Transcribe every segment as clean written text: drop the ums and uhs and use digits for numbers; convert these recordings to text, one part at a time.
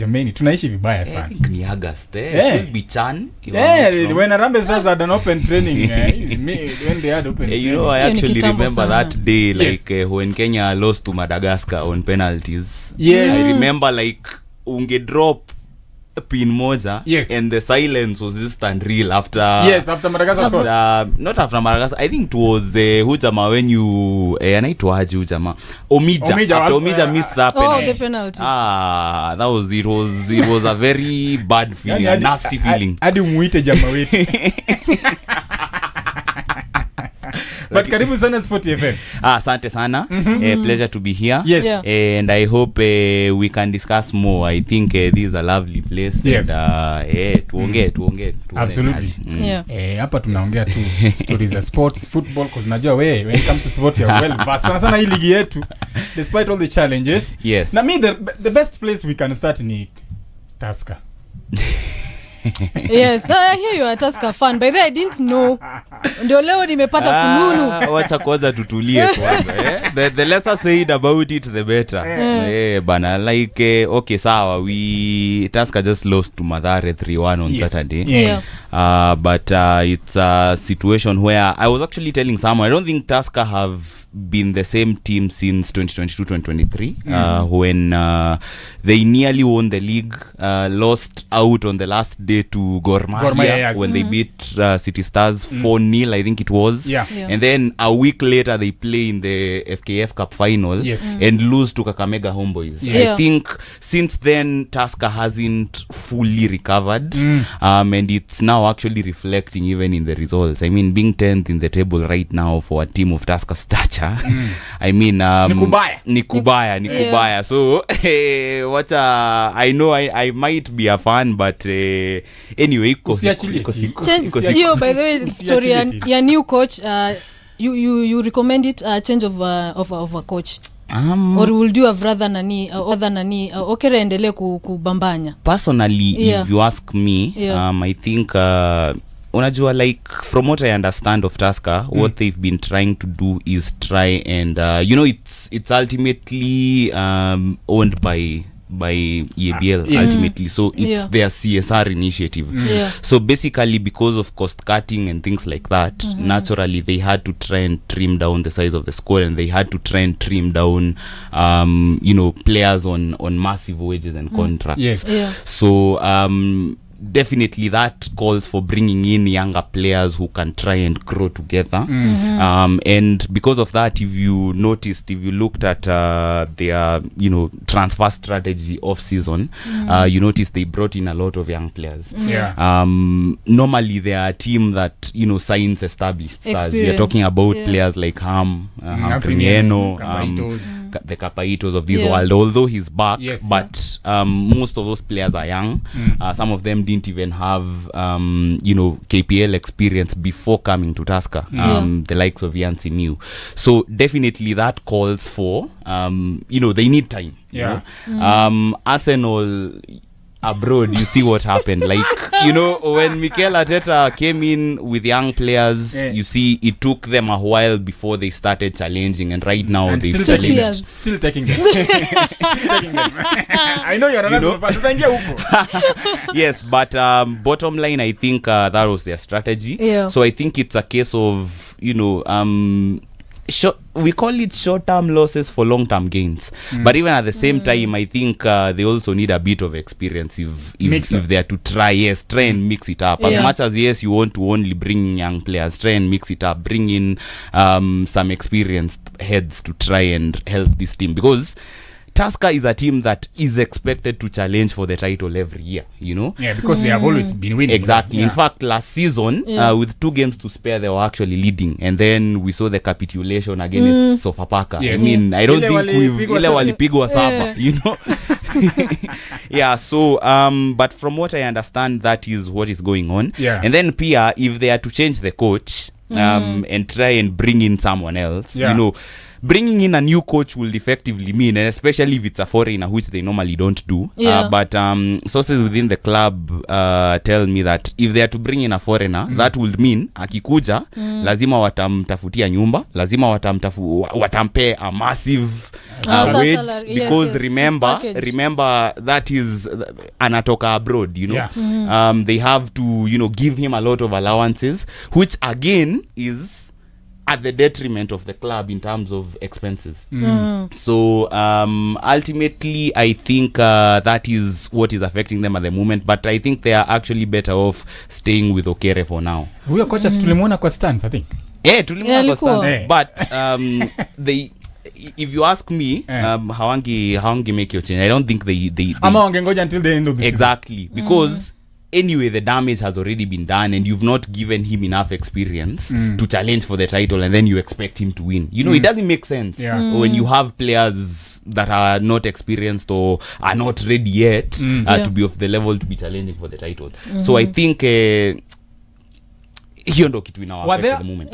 Jamani tunaishi vibaya sana. Ni August should be Chan. When Arambe says had an open training when they had open training. You know, I actually remember that day like when Kenya lost to Madagascar on penalties. Yes. I remember like unge drop pin moja and the silence was just unreal after Madagascar scored. Not after Madagascar, I think it was hujama when you anaitwaje hujama Omija missed that penalty. The penalty. That was it was a very bad feeling, a nasty feeling. Hadi muite jamaa wetu. But karibu sana SportyFM. Asante sana. Pleasure to be here. Yes. And I hope we can discuss more. I think this is a lovely place. Yes. And tuongee. Absolutely. Hapa tunaongea tu stories of sports, football, because najua when it comes to sport you're well versed. Sana hii ligi yetu despite all the challenges. Yes. Na me the best place we can start ni Tusker. Yes, I hear you are a Tusker fan. By the way, I didn't know. Ndio leo nimepata fununu. Wacha kwanza tutulie kwanza. The less I said about it the better. Bana like okay sawa, we Tusker just lost to Mathare 3-1 on Saturday. But it's a situation where I was actually telling someone I don't think Tusker have been the same team since 2022-2023 when they nearly won the league, lost out on the last day to Gor Mahia when they beat City Stars 4-0 I think it was, and then a week later they play in the FKF Cup final and lose to Kakamega Homeboys. I think since then Tusker hasn't fully recovered, and it's now actually reflecting even in the results. I mean, being 10th in the table right now for a team of Tusker stature, I mean Nikubaya. So what I know I might be a fan, but anyway you by the way story ya new coach, you recommend it change of a coach, or will do have rather nani okay endelee kubambanya? Personally, if you ask me, I think unajua like from what I understand of Tusker, what they've been trying to do is try and you know, it's ultimately owned by EABL ultimately, so it's their CSR initiative. So basically because of cost cutting and things like that, naturally they had to try and trim down the size of the squad, and they had to try and trim down you know, players on massive wages and contracts. So definitely that calls for bringing in younger players who can try and grow together. And because of that, if you looked at their, you know, transfer strategy off season, you notice they brought in a lot of young players. Normally they are a team that, you know, signs established stars. We are talking about players like Kinyanjui, the Capaitos of this world, although he's back, but most of those players are young. Some of them didn't even have you know, KPL experience before coming to Tusker, the likes of Yancy New. So definitely that calls for you know, they need time. You know? Arsenal abroad, you see what happened. Like, you know, when Mikel Arteta came in with young players, you see it took them a while before they started challenging, and right now they've challenged. Still taking them. I know you're another fan. Yes, but bottom line, I think that was their strategy. So I think it's a case of, you know, we call it short-term losses for long-term gains, but even at the same time, I think they also need a bit of experience if they are to try and mix it up. As much as you want to only bring young players, try and mix it up, bring in some experienced heads to try and help this team, because Tusker is a team that is expected to challenge for the title every year, you know? Because they have always been winning. Exactly. In fact, last season, with 2 games to spare, they were actually leading. And then we saw the capitulation against Sofapaka. I mean, I don't think walipigwa saba, you know? So, but from what I understand, that is what is going on. And then Pia, if they are to change the coach, and try and bring in someone else, you know, bringing in a new coach will effectively mean, and especially if it's a foreigner, which they normally don't do, but sources within the club tell me that if they are to bring in a foreigner, that would mean akikuja lazima watamtafutia nyumba, lazima watampe a massive wage, because remember that is anatoka abroad, you know. They have to, you know, give him a lot of allowances, which again is at the detriment of the club in terms of expenses. So ultimately I think that is what is affecting them at the moment, but I think they are actually better off staying with Okere for now. Huyo kocha tulimuona kwa stands, I think. Tulimuona kwa stands, but they, if you ask me, hawangi make your change. I don't think they ama wangengoja until the end of the exactly season. Because anyway the damage has already been done, and you've not given him enough experience to challenge for the title, and then you expect him to win. You know, it doesn't make sense when you have players that are not experienced or are not ready yet to be of the level to be challenging for the title. So I think hiyo ndo kitu ina affect at the moment.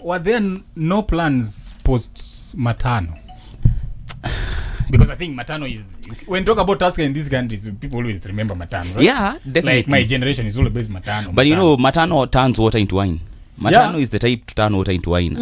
Were there no plans post Matano? Because I think Matano is, when talk about Tusker in these countries, people always remember Matano, right? Yeah, definitely. Like my generation is always Matano. But you know, Matano turns water into wine. Matano is the type to turn water into wine.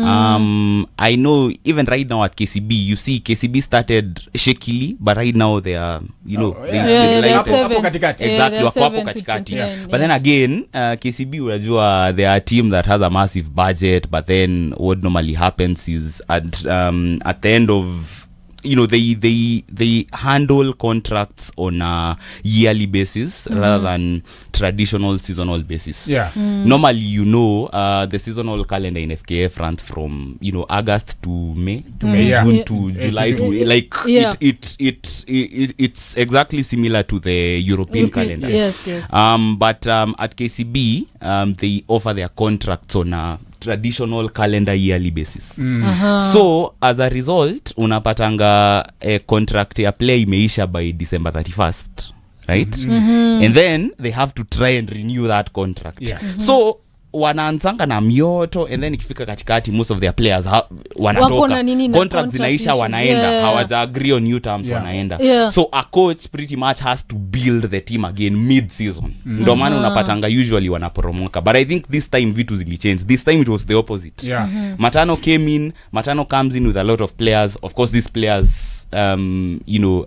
I know even right now at KCB, you see KCB started shakily, but right now they are, you know, they're wako katikati. But then again, KCB unajua they are a team that has a massive budget, but then what normally happens is at the end of, you know, they handle contracts on a yearly basis rather than traditional seasonal basis. Normally, you know, the seasonal calendar in FKF runs from, you know, August to May, June to July, to like it's exactly similar to the European calendar. But at KCB, they offer their contracts on a traditional calendar yearly basis. So as a result unapatanga a contract ya play imeisha by December 31st, right? And then they have to try and renew that contract. So wanaanzanga na mioto, and then ikifika katikati most of their players wanatoka, contracts zinaisha, wanaenda, hawaja agree on new terms, wanaenda. So a coach pretty much has to build the team again mid season. Ndio maana unapatanga usually wanaporomoka, but I think this time vitu zilichange. This time it was the opposite. Matano came in, Matano comes in with a lot of players. Of course these players you know,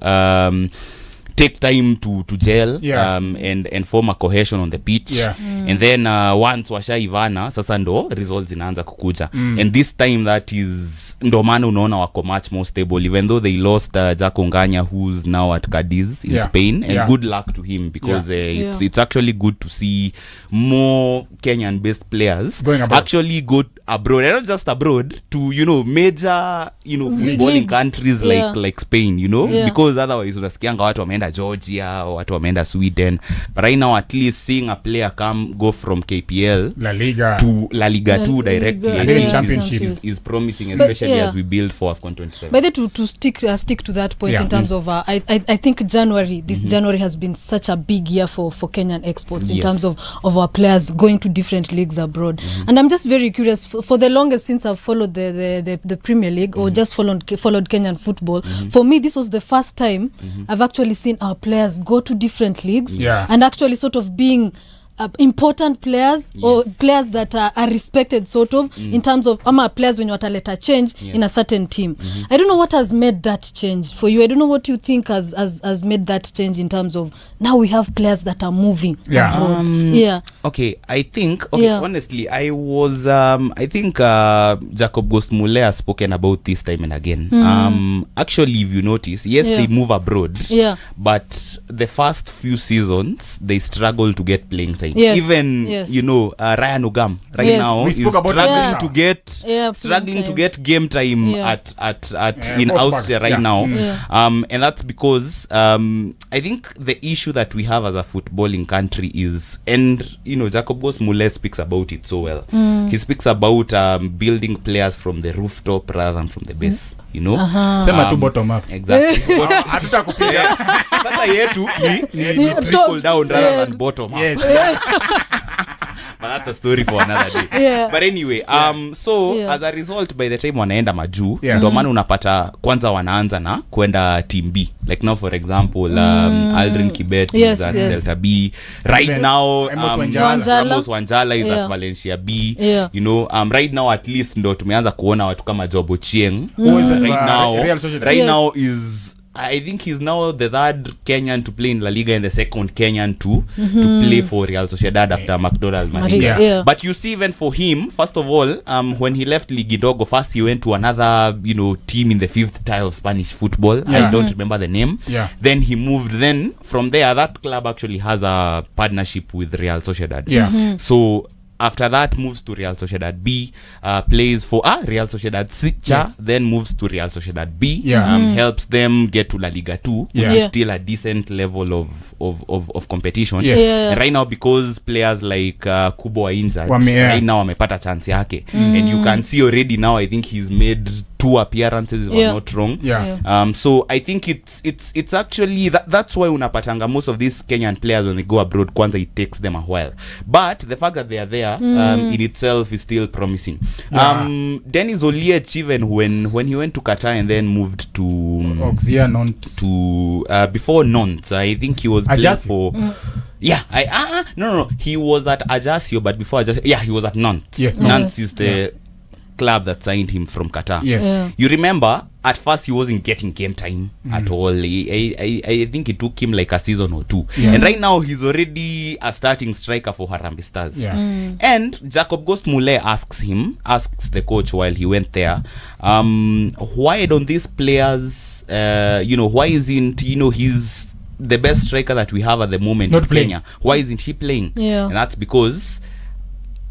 take time to gel and form a cohesion on the pitch. And then once washaivana sasa ndo results inaanza kukuja. And this time that is ndo maana unaona wako much more stable, even though they lost Jaco Nganya, who's now at Cadiz in Spain, and good luck to him, because it's actually good to see more Kenyan based players actually go abroad, and not just abroad, to, you know, major, you know, footballing countries like Spain, you know, because otherwise unasikianga watu wameenda Georgia, watu wameenda Sweden, but right now at least seeing a player go from KPL to La Liga 2 directly, I think championship is promising, especially as we build for AFCON 27. But to stick to that point in terms of I think January has been such a big year for Kenyan exports in terms of our players going to different leagues abroad. And I'm just very curious, for the longest since I've followed the Premier League or just followed Kenyan football, for me this was the first time I've actually seen our players go to different leagues and actually sort of being important players or players that are respected sort of in terms of players when you wataleta change in a certain team. I don't know what has made that change for you. I don't know what you think has made that change in terms of now we have players that are moving abroad. Okay, I think honestly I was I think Jacob Gosmule has spoken about this time and again. Actually, if you notice, they move abroad, but the first few seasons they struggle to get playing time. Even you know, Ryan Ogam right now is struggling to get game time at in Austria right now. And that's because I think the issue that we have as a footballing country is, and you know, Jacob Gosmule speaks about it so well. He speaks about building players from the rooftop rather than from the base, you know. Sema tu bottom up. Exactly. Hatutakupiga. Sasa yetu ni trickle down rather than bottom up. but that's a story for another day. But anyway, so as a result, by the time wanaenda majuu, ndo maana unapata kwanza wanaanza na kwenda team B. Like now, for example, Aldrin Kibet is at Delta B. Right now, Ramos Wanjala is at Valencia B. You know, right now at least ndo tumeanza kuona watu kama Job Ochieng. Right now is, I think he's now the third Kenyan to play in La Liga and the second Kenyan to play for Real Sociedad after McDonald Maria. But you see, even for him, first of all, when he left Ligidogo, first he went to another, you know, team in the 5th tier of Spanish football. I don't remember the name. Then he moved. Then from there, that club actually has a partnership with Real Sociedad. So after that, moves to Real Sociedad B, plays for Real Sociedad C, then moves to Real Sociedad B, helps them get to La Liga 2, which is still a decent level of competition. And right now, because players like Kubo are injured, right now amepata chance yake. And you can see already now, I think he's made 2 appearances, if I'm not wrong. So I think it's actually that's why unapatanga most of these Kenyan players when they go abroad, kwanza it takes them a while. But the fact that they are there in itself is still promising. Dennis Oliech, even when he went to Qatar and then moved to Auxerre, Nantes, to before Nantes, I think he was playing for no, he was at Ajaccio, but before Ajaccio, he was at Nantes. Nantes is the club that signed him from Qatar. You remember at first he wasn't getting game time at all. I think it took him like a season or 2. And right now he's already a starting striker for Harambee Stars. And Jacob Ghost Mulee asks the coach while he went there, why don't these players, why isn't, he's the best striker that we have at the moment in Kenya. Why isn't he playing? And that's because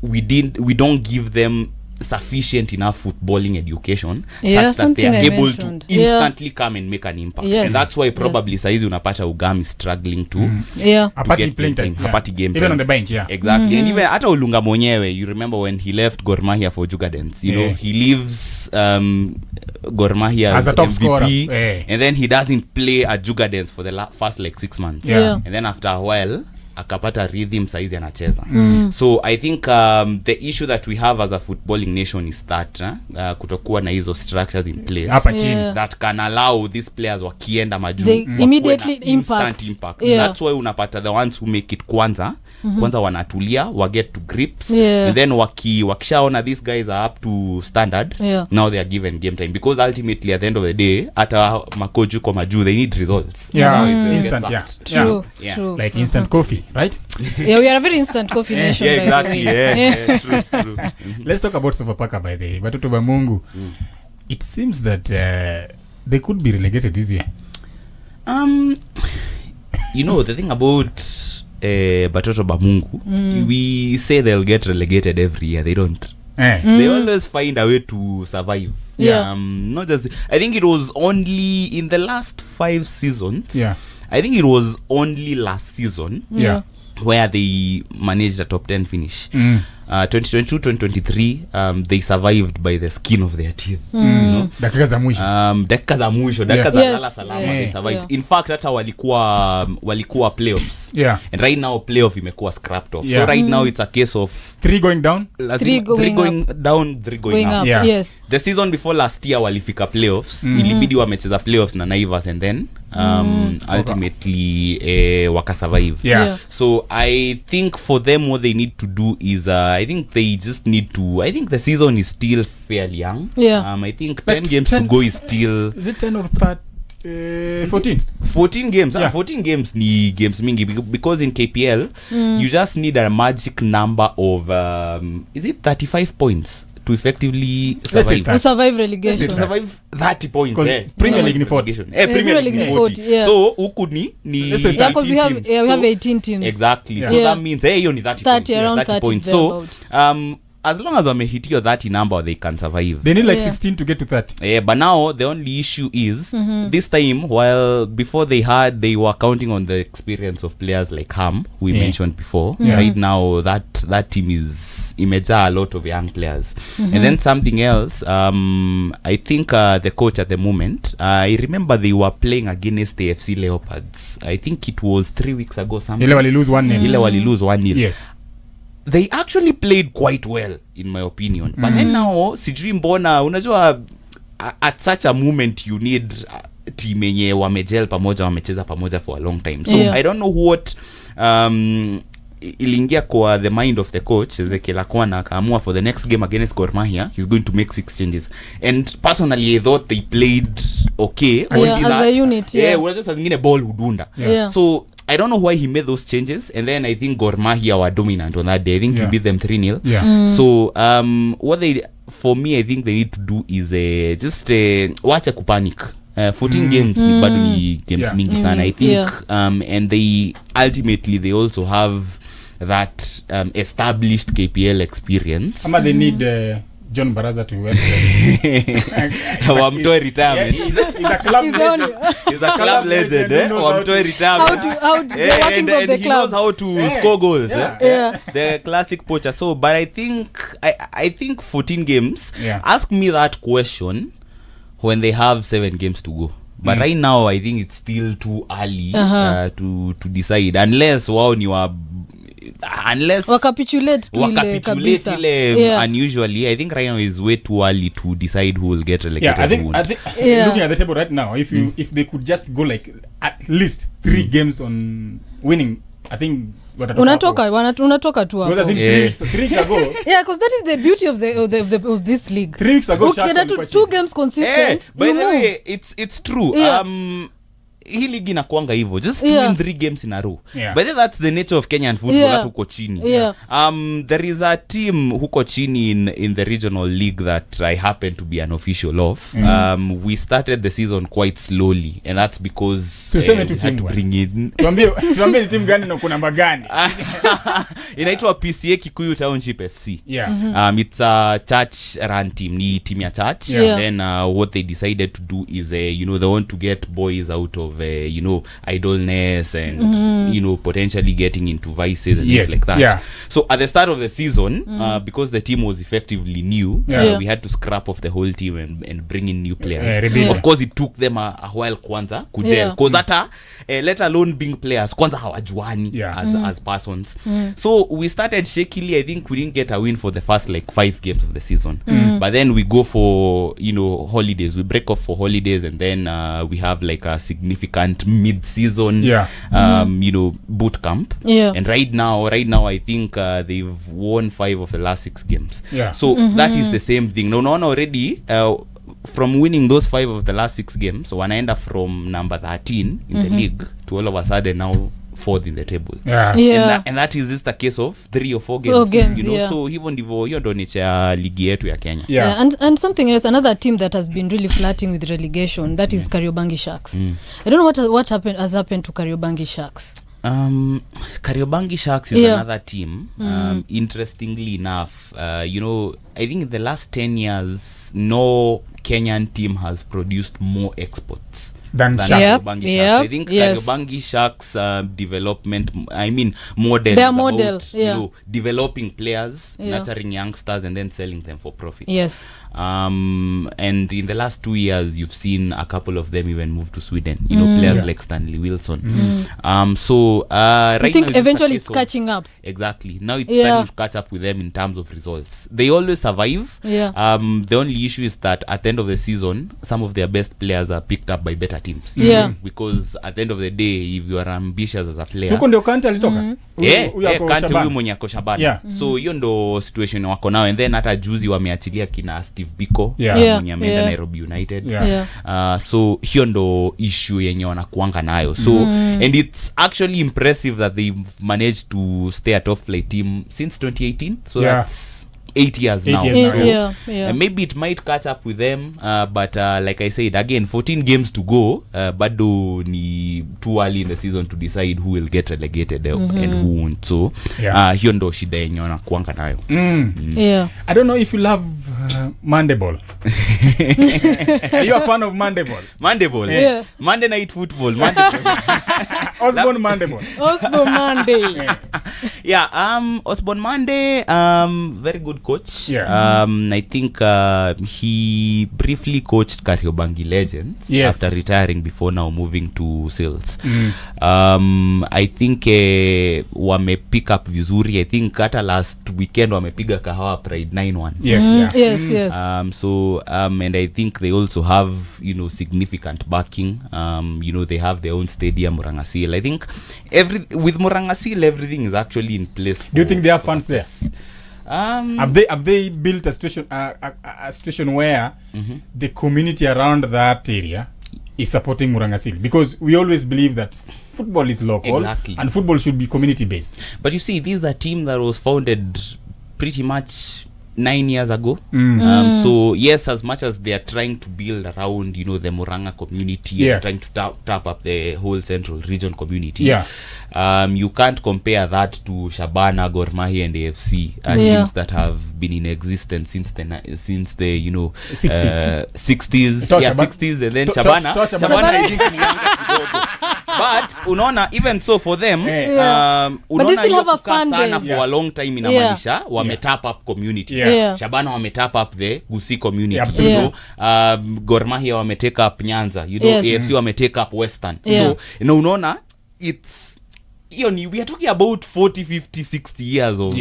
we don't give them sufficient enough footballing education such that they are able to instantly come and make an impact. And that's why probably saizi unapata Ugam is struggling to get game time. Even on the bench, exactly. And even ata Olunga mwenyewe, you remember when he left Gor Mahia for Jugadens, you know, he leaves Gor Mahia as a top MVP scorer, and then he doesn't play at Jugadens for the first like 6 months. And then after a while akapata rhythm saizi anacheza. So I think the issue that we have as a footballing nation is that kutokuwa na hizo structures in place that can allow these players wakienda majuu immediately impact. That's why unapata the ones who make it kwanza wanatulia, wa get to grips, and then wakishaona these guys are up to standard, now they are given game time, because ultimately at the end of the day ata makoju kwa majuu they need results. Instant. True. Like instant coffee, right? We are a very instant coffee nation. Exactly. True. Let's talk about Sofapaka by the way. Batoto ba Mungu. It seems that they could be relegated this year. The thing about Batoto ba Mungu, we say they'll get relegated every year. They don't. They always find a way to survive. Not just, I think it was only in the last 5 seasons. I think it was only last season where they managed a top 10 finish. 2022-2023 they survived by the skin of their teeth. Dakika za mwisho dakika za lala salama, they survived. In fact hata walikuwa playoffs, and right now playoff imekuwa scrapped off. So right now it's a case of 3 going down, 3 going up. The season before last year walifika playoffs, ilibidi wamecheza playoffs na Naivas, and then ultimately waka survive. So I think for them what they need to do is I think they just need to, I think the season is still fairly young. I think 10 games to go is still, is it 10 or 14 games. 14 games ni games mingi, because in KPL you just need a magic number of is it 35 points to effectively survive relegation, to survive 30 points. Premier League ni 40. Premier League 40. So who could ni because we have 18 teams. Exactly. So that means hiyo ni 30 points. So as long as wamehit hiyo 30 number they can survive. They need like 16 to get to 30. But now the only issue is this time, while before they were counting on the experience of players like Ham, who we mentioned before. Right now that team is imagine a lot of young players. And then something else, I think the coach at the moment, I remember they were playing against the FC Leopards. I think it was 3 weeks ago something. Ile wali lose 1-0. Yes. they actually played quite well in my opinion. But then now sijui mbona unajua at such a moment you need team yenye wamejel pamoja, wamecheza pamoja for a long time. So I don't know what iliingia kwa the mind of the coach Ezekiel Akwana akaamua for the next game against Gor Mahia he's going to make 6 changes, and personally I thought they played okay as a unit. Unajua saa zingine ball hudunda. So I don't know why he made those changes, and then I think Gor Mahia were dominant on that day. I think he beat them 3-0. So what they, for me, I think they need to do is just wacha kupanic. 14 games ni bado ni games mingi sana. I think and they ultimately they also have that established KPL experience. Ama they need John Baraza to work. Wamtoe retirement. He's a club legend. He's a club legend. Wamtoe retirement. How to the workings of the he club. knows how to score goals. Yeah. The classic poacher. So, but I think 14 games. Yeah. Ask me that question when they have 7 games to go. But right now, I think it's still too early to decide. Unless wakapitulate tu ile kabisa. Unusually I think right now is way too early to decide who will get relegated. I think looking at the table right now, if they could just go like at least 3 games on winning, I think unatoka tu hapo. I think 3 weeks ago. Yeah, because that is the beauty of this league. 3 weeks ago, okay, 2 games consistent. By the way, it's true. Hii ligi inakuanga hivyo, just win 3 games in a row. But that's the nature of Kenyan football. Huko chini there is a team huko chini in the regional league that I happen to be an official of. We started the season quite slowly, and that's because we had to bring in tuambie ni team gani na kuna namba gani. Inaitwa PCA Kikuyu Township FC. It's a church run team, ni team ya church. And then what they decided to do is they want to get boys out of idleness and potentially getting into vices and things like that. So at the start of the season, because the team was effectively new, we had to scrap off the whole team and bring in new players. Of course it took them a while kwanza kujel, because let alone being players kwanza hawajuani as persons. So we started shakily. I think we didn't get a win for the first 5 games of the season. But then we go for holidays, we break off for holidays, and then we have a significant mid-season boot camp. And right now I think they've won 5 of the last 6 games. So that is the same thing. No already from winning those 5 of the last 6 games, so wanaenda from number 13 in the league to all of a sudden now 4th in the table. And that is just a case of 3 or 4 games, so hiyo ndo nature ya ligi yetu ya Kenya. And something else, another team that has been really flirting with relegation, that is Kariobangi Sharks. I don't know what has happened to Kariobangi Sharks. Kariobangi Sharks is another team. Interestingly enough, I think in the last 10 years no Kenyan team has produced more exports than Kariobangi Sharks. I think Kariobangi Sharks development, model. Their model, developing players, nurturing youngsters, and then selling them for profit. And in the last 2 years, you've seen a couple of them even move to Sweden. Players like Stanley Wilson. So right I think now eventually it's catching up. Exactly. Now it's starting to catch up with them in terms of results. They always survive. The only issue is that at the end of the season, some of their best players are picked up by better teams. Because at the end of the day, if you are ambitious as a player, so ndio Kante alitoka. Kante huyu mwenye ako Shabana. So hiyo ndo situation wako now, and then hata juzi wameachilia kina Steve Biko mwenye ameenda Nairobi United. So hiyo ndo issue yenye wanakuanga nayo. So and it's actually impressive that they've managed to stay a top flight team since 2018. So that's 8 years now. And maybe it might catch up with them, but like I said again, 14 games to go, bado ni too early in the season to decide who will get relegated and who won't. So hiyo ndo shida yenye wanakuanga nayo. I don't know if you love Monday ball. Are you a fan of Monday ball? Monday ball? Monday night football. Monday ball. Osborne Monday ball. Osborne Monday. Osborne Mande, very good coach. Yeah. I think he briefly coached Kariobangi Legends after retiring before now moving to Sales. I think wame pick up vizuri. I think hata last weekend wamepiga Kahawa Pride 9-1. Yes. So and I think they also have, you know, significant backing. You know, they have their own stadium, Murangasil. I think with Murangasil everything is actually in place. Do you think they have fans there? Have they built a situation where the community around that area is supporting Murangasil? Because we always believe that football is local and football should be community based. But you see, this is a team that was founded pretty much 9 years ago. So yes, as much as they are trying to build around, you know, the Muranga community and trying to tap up the whole central region community, you can't compare that to Shabana, Gor Mahia and AFC, teams that have been in existence since the you know 60s 60s and then Shabana but unaona, even so for them but they still have a fan base for a long time in Amanisha wametap up community. Shabana wametap up the Gusii community, you know, Gor Mahia wametake up Nyanza, you know, AFC wametake up Western. So you know, unaona, it's we are talking about 40, 50, 60 years of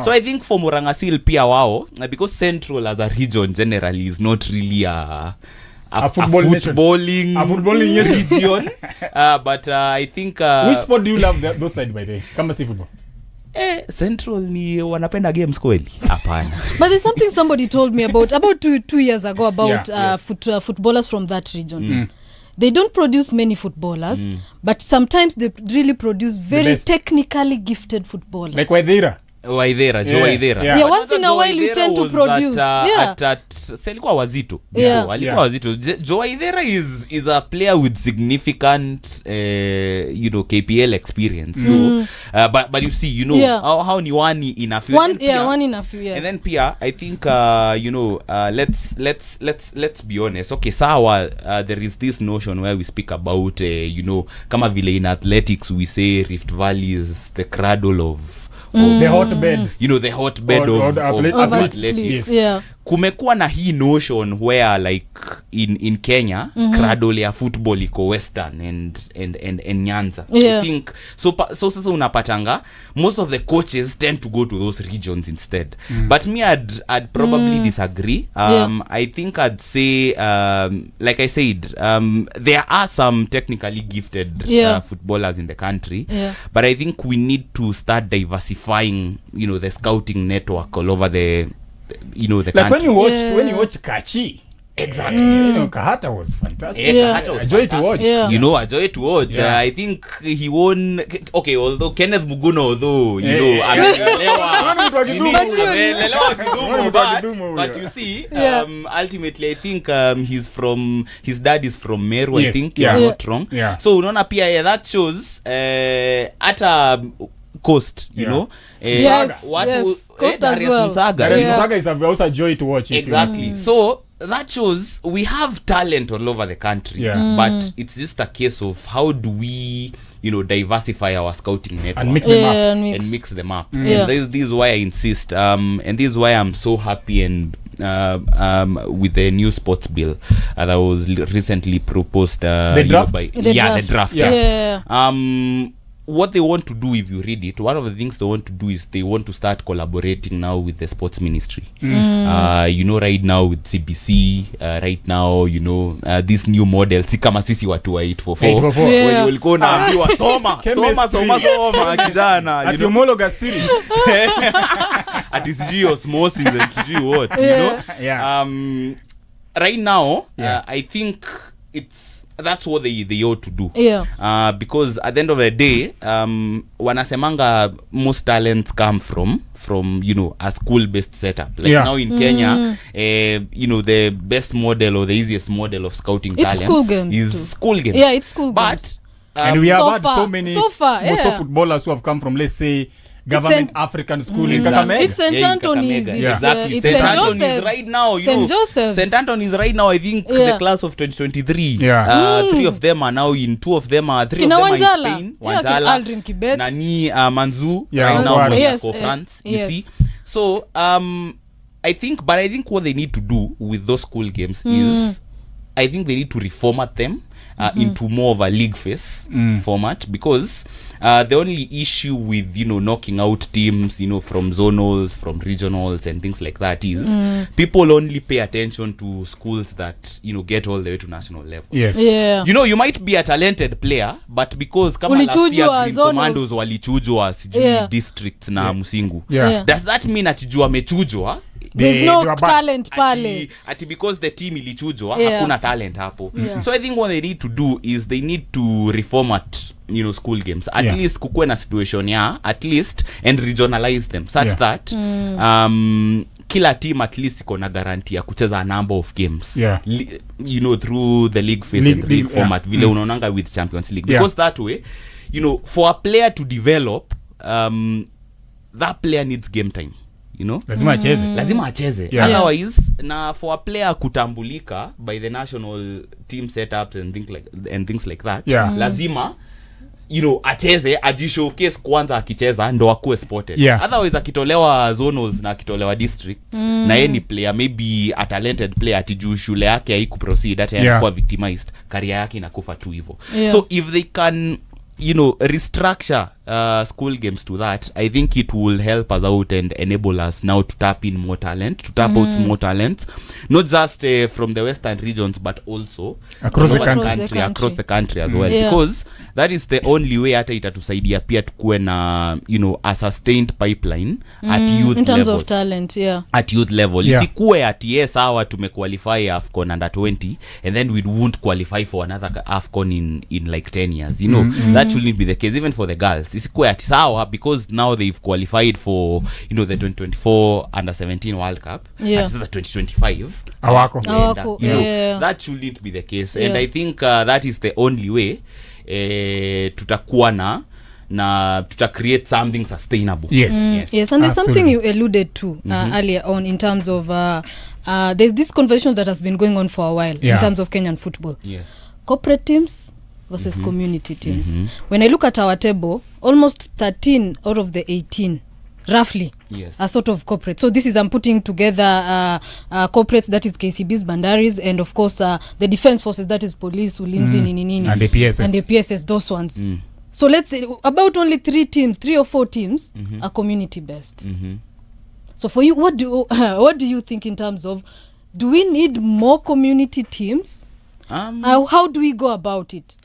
so I think for Murangasil pia wao, because Central as a region generally is not really a footballing region. But I think which sport do you love those side by the way? Kama si football. Central ni wanapenda games kweli? Hapana. But there's something somebody told me about 2 years ago about footballers from that region. They don't produce many footballers, but sometimes they really produce very technically gifted footballers. Like Waithera. Yeah, once in a while we tend to produce. Alikuwa wazito. Alikuwa wazito. Joe Waithera is a player with significant you know, KPL experience. So but you see, you know, how ni one in a few one in a few years. And then pia I think you know, let's be honest. Okay, sawa, there is this notion where we speak about you know, kama vile in athletics we say Rift Valley is the cradle of the hotbed, you know, the hotbed of athletics. Kumekuwa na hii notion where like in Kenya cradle ya football iko Western and Nyanza. I think so sasa unapatanga most of the coaches tend to go to those regions instead. But me I'd probably disagree. I think I'd say like I said, there are some technically gifted footballers in the country, but I think we need to start diversifying, you know, the scouting network all over the, you know, the like country. when you watch Kachi, exactly, you know, Kahata was fantastic. Kahata was a joy to watch. You know, a joy to watch. I think he won. Okay, although Kenneth Muguno, although you know, but you see, ultimately, I think his dad is from Meru. I think I'm not wrong. So unaona pia that shows ata Coast, you know, Coast as well. Saga is also a joy to watch. Exactly. So that shows we have talent all over the country, but it's just a case of how do we, you know, diversify our scouting network and mix them up. And this is why I insist, and this is why I'm so happy and with the new sports bill that was recently proposed. The draft. The draft. What they want to do, if you read it, one of the things they want to do is they want to start collaborating now with the sports ministry. You know, right now with CBC, right now, you know, this new model, si kama sisi watu wa 844 when ulikuwa unaambiwa soma kijana, at homologous series at sijui osmosis and sijui what, you know. Right now, I think that's what they ought to do. Because at the end of the day, wanasemanga most talents come from you know, a school based setup. Like now in Kenya, you know, the best model or the easiest model of scouting talents is school games. It's school games. And we have had so many footballers who have come from, let's say, government African school in Kakamega. It's St. Anthony's. Exactly. It's St. Anthony's is right now, you know. St. Anthony's right now, I think the class of 2023. Three of them are now in, two of them are, three of them are in Spain. Wanjala. Nani Manzu right now for France. You see. So I think what they need to do with those school games is, I think they need to reformat them into more of a league phase format, because the only issue with, you know, knocking out teams, you know, from zonals, from regionals and things like that is people only pay attention to schools that, you know, get all the way to national level. Yes. Yeah. You know, you might be a talented player, but because kama last year Green Commandos walichujwa sijui districts na Musingu, does that mean atijua amechujwa? There's no talent pale. Ati because the team ilichujwa hakuna talent hapo. So I think what they need to do is they need to reformat, you know, school games. At least kukue na situation at least, and regionalize them such that kila team at least iko na guarantee ya kucheza a number of games. You know, through the league phase and league format vile unaonanga with Champions League. Because that way, you know, for a player to develop, that player needs game time. You know, lazima acheze otherwise na for a player kutambulika by the national team setups and things like that, lazima, you know, acheze ajishowcase kwanza, akicheza ndo akue spotted. Otherwise akitolewa zonals na akitolewa district na any player, maybe a talented player, atiju shule yake haikuproceed, hata anakuwa victimized, career yake inakufa tu hivyo. So if they can, you know, restructure school games to that, I think it will help us out and enable us now to tap in more talent, to tap out more talents, not just from the western regions, but also across the country as well, because that is the only way hata itatusaidia pia tukue na, you know, a sustained pipeline at youth in terms level. Of talent, at youth level. Isikue at sawa tumequalify AFCON under 20 and then we won't qualify for another AFCON in like 10 years, you know. That shouldn't be the case, even for the girls. Isikue at sawa because now they've qualified for, you know, the 2024 under 17 World Cup. This is the 2025 awako. You know, that shouldn't be the case. And I think that is the only way tutakuwa na tuta create something sustainable. Yes, and there's something you alluded to earlier on in terms of there's this conversation that has been going on for a while in terms of Kenyan football. Corporate teams versus community teams. When I look at our table, almost 13 out of the 18 roughly are sort of corporate. So this is, I'm putting together corporates, that is KCB's, Bandaris, and of course the defense forces, that is police, Ulinzi, Nini, and the PSS, those ones. So let's say about only 3 or 4 teams are community based. So for you, what do you think in terms of, do we need more community teams? How do we go about it?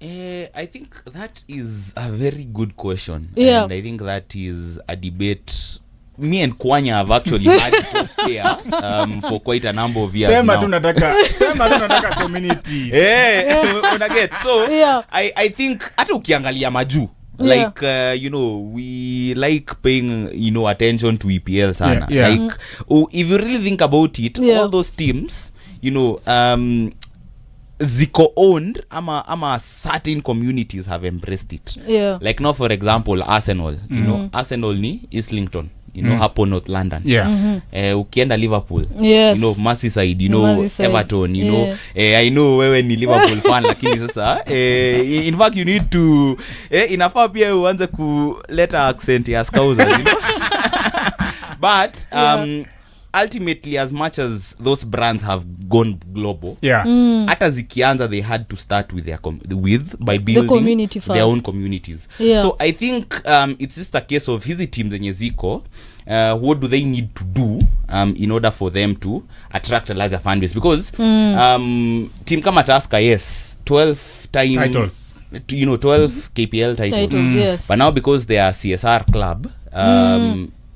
I think that is a very good question. And I think that is a debate me and Kwanya have actually had it off there for quite a number of years sema now. Sema tu nataka communities. Unaget. So I think hata ukiangalia maju, like you know, we like paying, you know, attention to EPL sana. Like if you really think about it, all those teams, you know, ziko owned ama certain communities have embraced it. Like now for example Arsenal, you know, Arsenal ni Islington, you know, hapo North London. Ukienda Liverpool, you know, Merseyside, you know, Everton, you know, I know wewe ni Liverpool fan lakini sasa in fact you need to inafaa pia uanze kuleta accent ya Scousers, you know. But ultimately, as much as those brands have gone global, hata zikianza they had to start with their by building their own communities. So I think it's just a case of hizi teams zenye ziko, what do they need to do in order for them to attract a larger fan base? Because team kama Tusker, 12 time titles, you know, 12 KPL titles. But now because they are CSR club,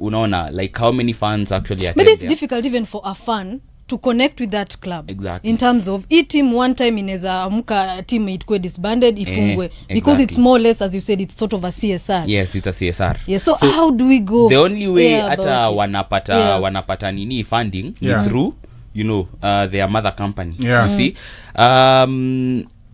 unaona, like how many fans actually attend. But it's difficult even for a fan to connect with that club. Exactly. In terms of each team one time inaweza amuka team itkwe disbanded ifungwe because it's more or less, as you said, it's sort of a CSR. Yes, it's a CSR. Yes, so how do we go? The only way hata wanapata nini funding through, you know, their mother company. You see,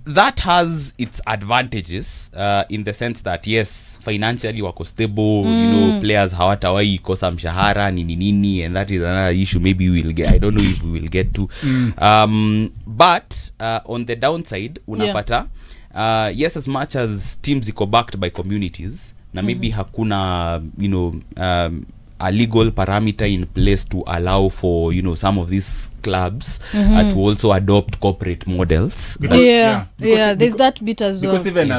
that has its advantages in the sense that yes, financially wako stable, you know, players hawatawai kosa mshahara nini, and that is another issue maybe we'll get, I don't know if we will get to. But on the downside unapata yes, as much as teams iko backed by communities na maybe hakuna, you know, a legal parameter in place to allow for, you know, some of these clubs to also adopt corporate models. Because, there's that bit as well. Because even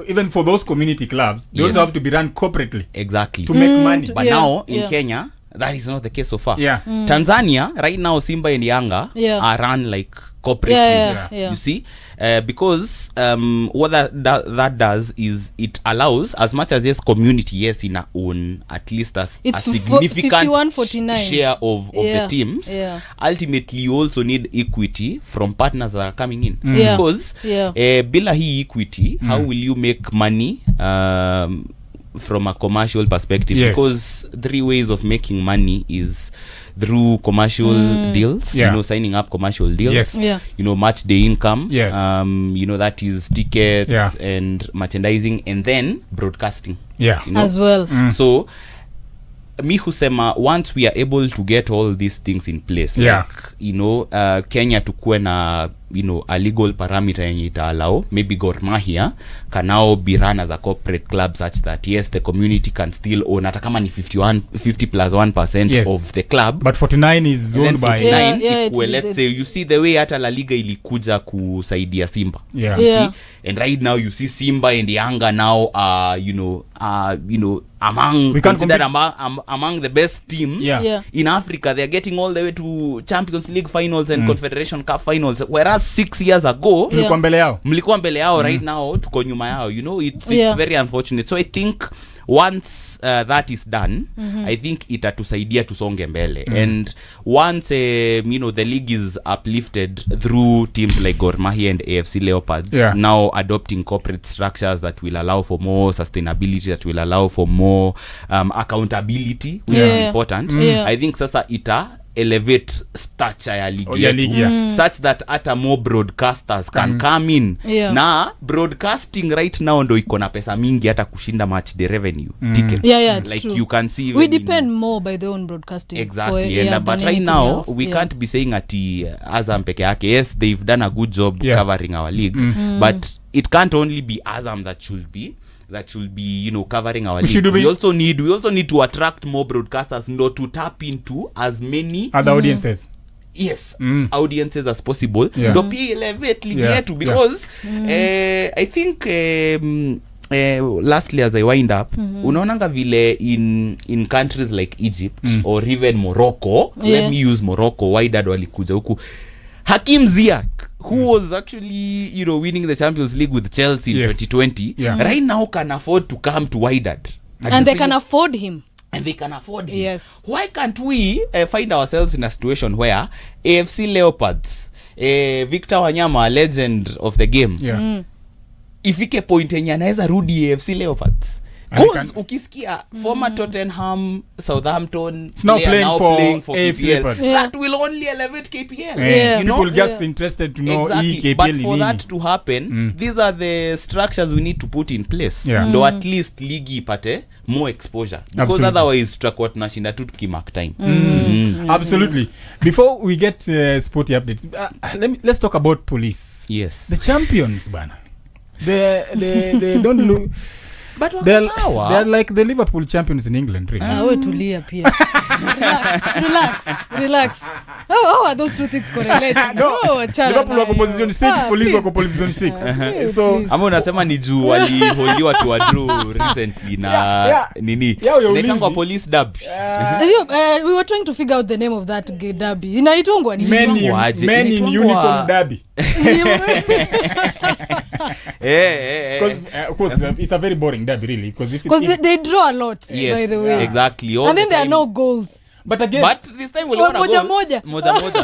even for those community clubs, they also have to be run corporately. Exactly. To make money. But now in Kenya, that is not the case so far. Tanzania right now, Simba and Yanga are run like corporate teams. You see, because what that does is it allows, as much as yes, community yes in our own, at least as a significant share of the teams. Ultimately, you also need equity from partners that are coming in. Because bila hii equity, how will you make money from a commercial perspective? Because 3 ways of making money is through commercial deals, you know, signing up commercial deals, you know, match day income, you know, that is tickets and merchandising, and then broadcasting, you know? As well. So mi husema once we are able to get all these things in place, like, you know, Kenya tukue na, you know, a legal parameter yenye ita allow maybe Gor Mahia can now be run as a corporate club such that yes, the community can still own hata kama ni 50 plus 1% of the club, but 49 is owned by 49 well, let's say you see the way hata La Liga ilikuja kusaidia Simba, you see, and right now you see Simba and Yanga now you know among the best teams in Africa. They are getting all the way to Champions League finals and Confederation Cup finals, whereas 6 years ago mlikuwa mbele yao. Right now tuko nyuma yao, you know. It's very unfortunate. So I think once that is done, I think itatusaidia tusonge mbele. And once you know, the league is uplifted through teams like Gor Mahia and AFC Leopards now adopting corporate structures that will allow for more sustainability, that will allow for more accountability, which is important. I think sasa ita elevate stature ya ligi such that hata more broadcasters can come in. Na broadcasting right now ndo iko na pesa mingi hata kushinda match the revenue tickets. Like true. You can see we depend more by the own broadcasting. Exactly. But right now we can't be saying ati Azam peke yake. Yes, they've done a good job covering our league, but it can't only be Azam that should be, you know, covering our league. We also need to attract more broadcasters, not to tap into as many other audiences. Audiences as possible. Do pia elevate league yetu, because I think lastly, as I wind up, unaonanga vile in countries like Egypt or even Morocco, let me use Morocco, Wydad walikuja huku, Hakim Ziyech, who was actually, you know, winning the Champions League with Chelsea in 2020, right now can afford to come to Wydad. And they can afford him. Yes. Why can't we find ourselves in a situation where AFC Leopards, Victor Wanyama, legend of the game, ifike point yenye anaweza rudi AFC Leopards? Because ukisikia former Tottenham, Southampton now playing for KPL, that will only elevate KPL. You know, people just interested to know KPL. But for that to happen, these are the structures we need to put in place. Though at least ligi ipate more exposure, because otherwise tutakuwa tunashinda tu tukimark time. Absolutely. Before we get sporty updates, let's talk about police. Yes, the champions bana. They don't look. But they're like the Liverpool champions in England, really. We tulia pia. Relax. How are those two things correlated? Liverpool wako position 6, police wako position 6. So ama unasema ni juu waliholdiwa to a draw recently na nini? Inaitwa police derby. We were trying to figure out the name of that derby. Inaitwa ni men in uniform derby. Because of course it's a very boring derby, really, because they draw a lot, by the way. Exactly. And then there are no goals. But again, this time moja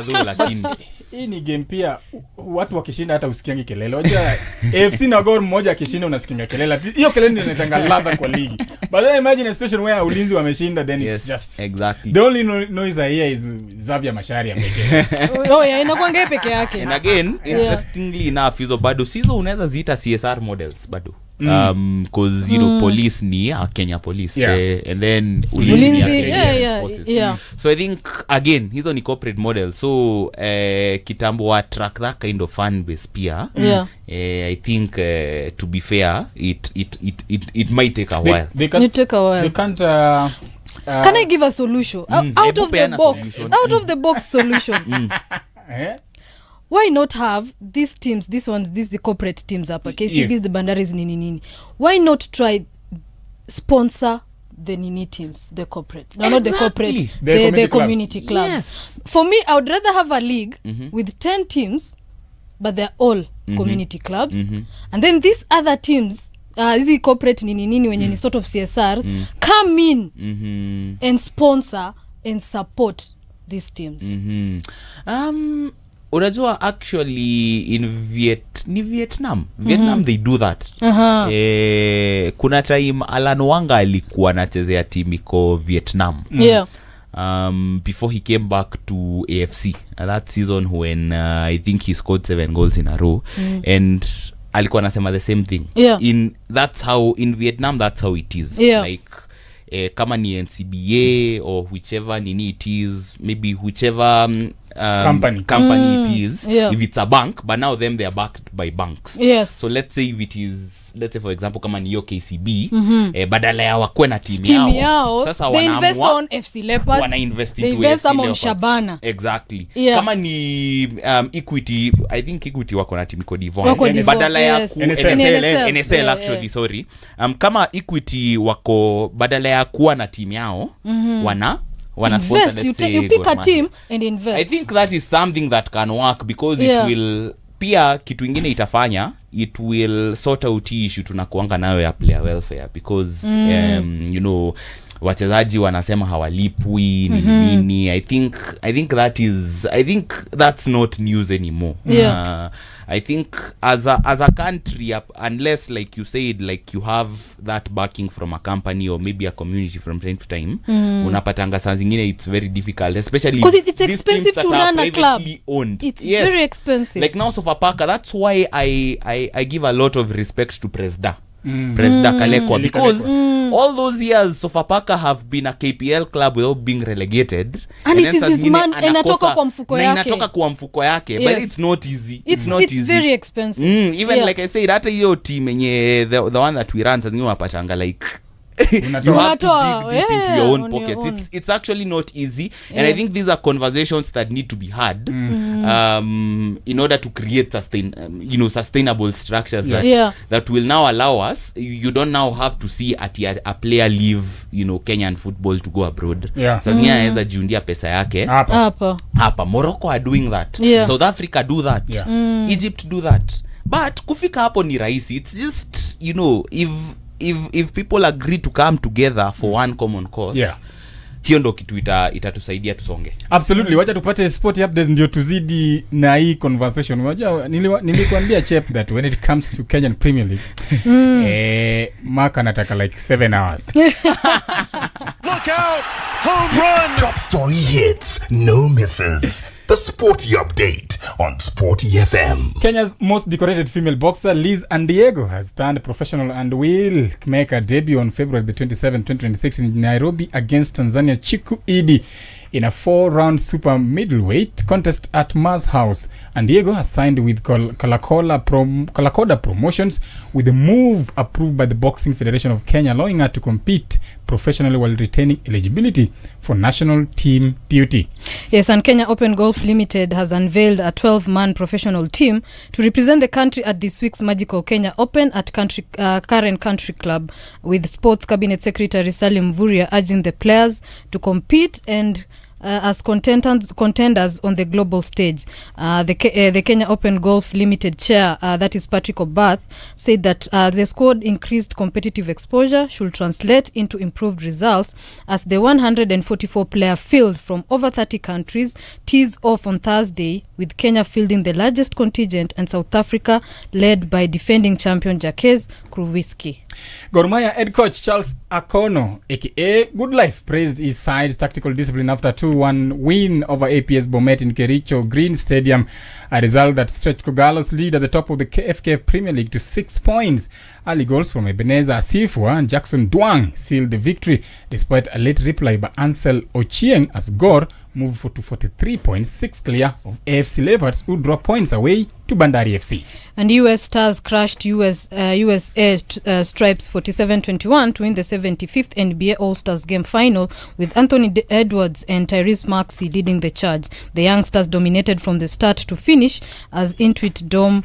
though, lakini hii ni game pia watu wakishinda hata usikiangi kelele. Unajua AFC na Gor mmoja akishinda unasikia kelele. Hiyo kelele ndio inatanga ladha kwa ligi. But then imagine a situation where ulinzi wameshinda, then it's just exactly. The only noise I hear is Xavier Macharia pekee. Yeah, inakuwa ngapi peke yake. And again, interestingly enough, hizo bado sizo unaweza ziita CSR models bado. Cause you know police ni Kenya police and then ulinzi yeah. So I think again hizo ni corporate model, so kitambo wa track that kind of fan base pia. I think to be fair it might take a while. They can't can I give a solution out of the box solution? Why not have these teams, these the corporate teams up, okay? See, these the Bandaris nini. Why not try sponsor the nini teams, the corporate? No, not the corporate, the community clubs. Yes. For me, I would rather have a league with 10 teams, but they're all community clubs. And then these other teams, these corporate nini when you sort of CSRs, come in and sponsor and support these teams. Unajua actually in Vietnam they do that. Kuna time Alan Wanga alikuwa anachezea timu iko Vietnam. Before he came back to AFC that season when I think he scored 7 goals in a row. And alikuwa anasema the same thing. In Vietnam that's how it is. Like kama ni NCBA or whichever nini it is, maybe whichever company it is, if it's a bank, but now them they are backed by banks. So let's say for example kama ni KCB, badala ya wakwe na timu yao sasa they invest on FC Leopards, wana invest into FC on Shabana. Exactly. Kama ni Equity, I think Equity wako na timu Cote d'Ivoire, badala ya NSL actually sorry, kama Equity wako badala ya kuwa na timu yao wana invest, you pick a team and invest. I think that is something that can work because it will pia kitu ingine itafanya, it will sort out issue tunakuanga nayo ya player welfare because you know wachezaji wanasema hawalipwi nini. I think that's not news anymore. I think as a country, unless like you said, like you have that backing from a company or maybe a community from time to time, unapatanga saa zingine it's very difficult, especially because it's expensive to run a club. Owned. It's very expensive. Like now Sofapaka, that's why I give a lot of respect to Presda Kalekwa, because all those years Sofapaka have been a KPL club without being relegated, and it is his man inatoka kwa mfuko yake. But it's not easy. It's very expensive. Even like I said, hata hiyo team yenye the one that we run sasa unapatanga like you have to dig deep into your own pockets. It's actually not easy, and I think these are conversations that need to be had in order to create sustainable structures that will now allow us. You don't now have to see a player leave Kenyan football to go abroad. Sasa anaweza jiundia pesa yake hapa. Morocco are doing that. South Africa do that. Egypt do that. But kufika hapo ni rahisi. It's just if people agree to come together for one common cause, hiyo ndo kitu itatusaidia tusonge. Absolutely. Wacha tupate Sporty updates ndio tuzidi na hii conversation. Wacha nilikwambia Chep that when it comes to Kenyan Premier League Mark anataka like 7 hours. Look out! Home run! Top story hits, no misses. The Sporty Update on SportyFM. Kenya's most decorated female boxer Liz Andiego has turned professional and will make her debut on February the 27th, 2026 in Nairobi against Tanzania Chiku Idi in a 4-round super middleweight contest at Mars House. Andiego has signed with Kalakoda Promotions with a move approved by the Boxing Federation of Kenya, allowing her to compete professionally while retaining eligibility for national team duty. Yes, and Kenya Open Golf Limited has unveiled a 12-man professional team to represent the country at this week's Magical Kenya Open at Karen Country Club, with Sports Cabinet Secretary Salim Vuria urging the players to compete and as contenders on the global stage. The Kenya Open Golf Limited chair, that is Patrick Obath, said that the squad increased competitive exposure should translate into improved results as the 144-player field from over 30 countries tees off on Thursday, with Kenya fielding the largest contingent and South Africa led by defending champion Jacques Kruwiski. Gor Mahia head coach Charles Akono, aka Good Life, praised his side's tactical discipline after 2-1 win over APS Bomet in Kericho Green Stadium, a result that stretched Kogalo's lead at the top of the FKF Premier League to 6 points. Early goals from Ebenezer Asifwa and Jackson Duang sealed the victory, despite a late reply by Ansel Ochieng as Gor moved to 43 points, 6 clear of AFC Leopards, who drop points away to Bandari FC. And US Stars crashed USA Stripes 47-21 to win the 75th NBA All-Stars game final, with Anthony Edwards and Tyrese Maxey leading the charge. The youngsters dominated from the start to finish, as Intuit Dome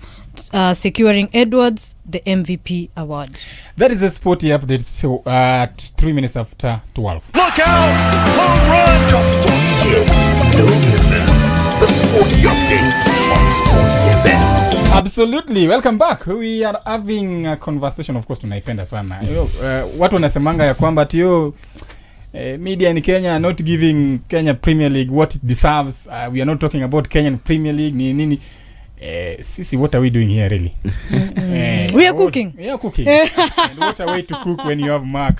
securing Edwards the MVP award. That is a Sporty update, so at 3 minutes after 12. Look out! Home run! Top story hits, no misses. The Sporty Update on Sporty FM. Absolutely, welcome back. We are having a conversation, of course, tunaipenda sana. Watu wanasemanga ya kwamba tio media in Kenya are not giving Kenya Premier League what it deserves. We are not talking about Kenyan Premier League nini. Sisi, what are we doing here really? We are cooking. We are cooking. And what a way to cook when you have Mark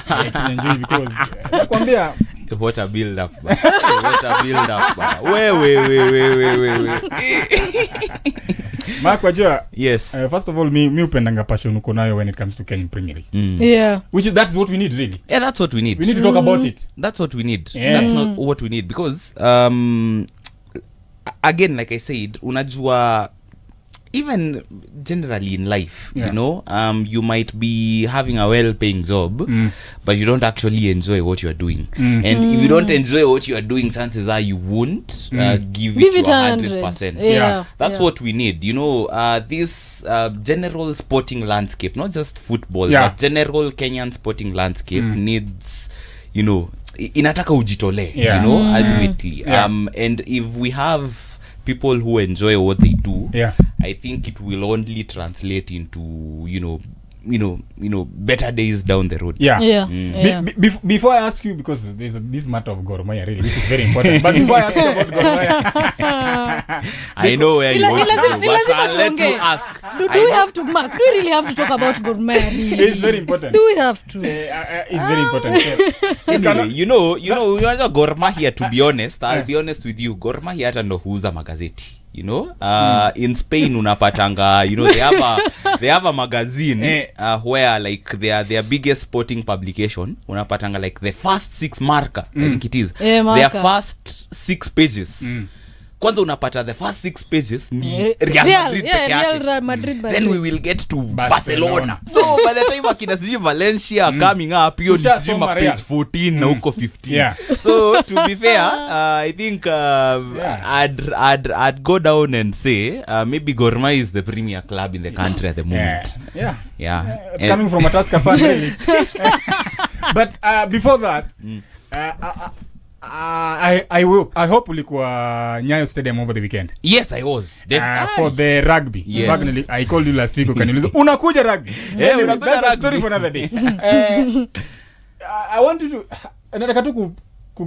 Kinyanjui, because nakwambia what a build up. What a build up. Wait. Mark wajua. Yes. First of all, me upendanga passion uko nayo when it comes to Kenyan Premier League. Yeah. That's what we need really. Yeah, that's what we need. We need to talk about it. That's what we need. Yeah. That's not what we need, because again, like I said, unajua, even generally in life, yeah, you know, you might be having a well-paying job, but you don't actually enjoy what you are doing. And if you don't enjoy what you are doing, chances are you won't give it 100%. Yeah. That's what we need. You know, this general sporting landscape, not just football, but general Kenyan sporting landscape needs, you know, inataka ujitole, you know, ultimately. And if we have people who enjoy what they do, I think it will only translate into, you know, better days down the road. Before I ask you, because there's this matter of Gor Mahia really, which is very important, but before I ask you about Gor Mahia, I know where you want to go, but I'll let you ask. Do we have to, Mark? Do we really have to talk about Gor Mahia? It's very important. Do we have to? It's very important. Anyway, you know Gor Mahia, to be honest, I'll be honest with you, Gor Mahia hata ndo huuza magazeti. You know, in Spain unapatanga, you know, they have a magazine where like their biggest sporting publication, unapatanga like the first 6 marker, I think it is. Their first 6 pages. Kwanza unapata the first 6 pages ni Real Madrid, then we will get to Barcelona. So by the time akina siji Valencia coming up, hiyo ni page 14 na huko 15. So to be fair, I think I'd go down and say maybe Gor Mahia is the premier club in the country at the moment. Coming from a Tusker fan really. But before that, I hope ulikuwa Nyayo Stadium over the weekend. Yes, I was. For the rugby. Yes. I called you last week, ukaniuliza unakuja rugby. That's a story for another day. I want you to nataka tu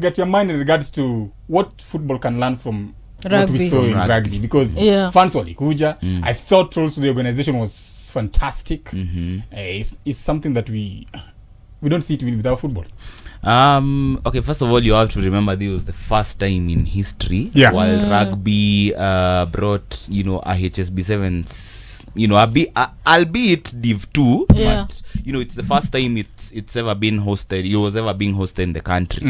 get your mind in regards to what football can learn from rugby. What we saw in rugby, because fans walikuja. I thought also the organization was fantastic. It's something that we don't see it without football. Okay, first of all, you have to remember this was the first time in history while rugby brought, you know, a HSB 7s, you know, albeit Div 2, but you know, it's the first time it's ever been hosted. It was ever being hosted in the country.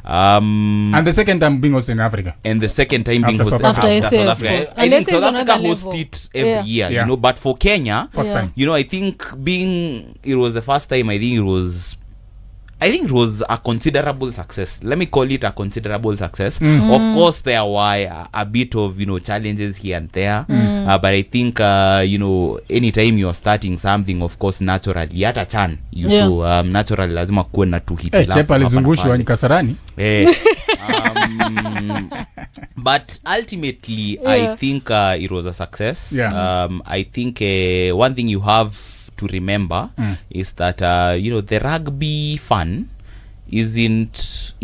And the second time being hosted in Africa. And the second time being hosted after South Africa. And South Africa hosts it every year, you know, but for Kenya, first time. You know, I think it was the first time. I think it was a considerable success. Let me call it a considerable success. Of course, there were a bit of, you know, challenges here and there. But I think, you know, anytime you are starting something, of course, naturally, hata chan. So, naturally, lazima kuwe na tu hiti. Chepa alizungushwa ni Kasarani. But ultimately, I think it was a success. I think one thing you have to remember is that the rugby fan isn't,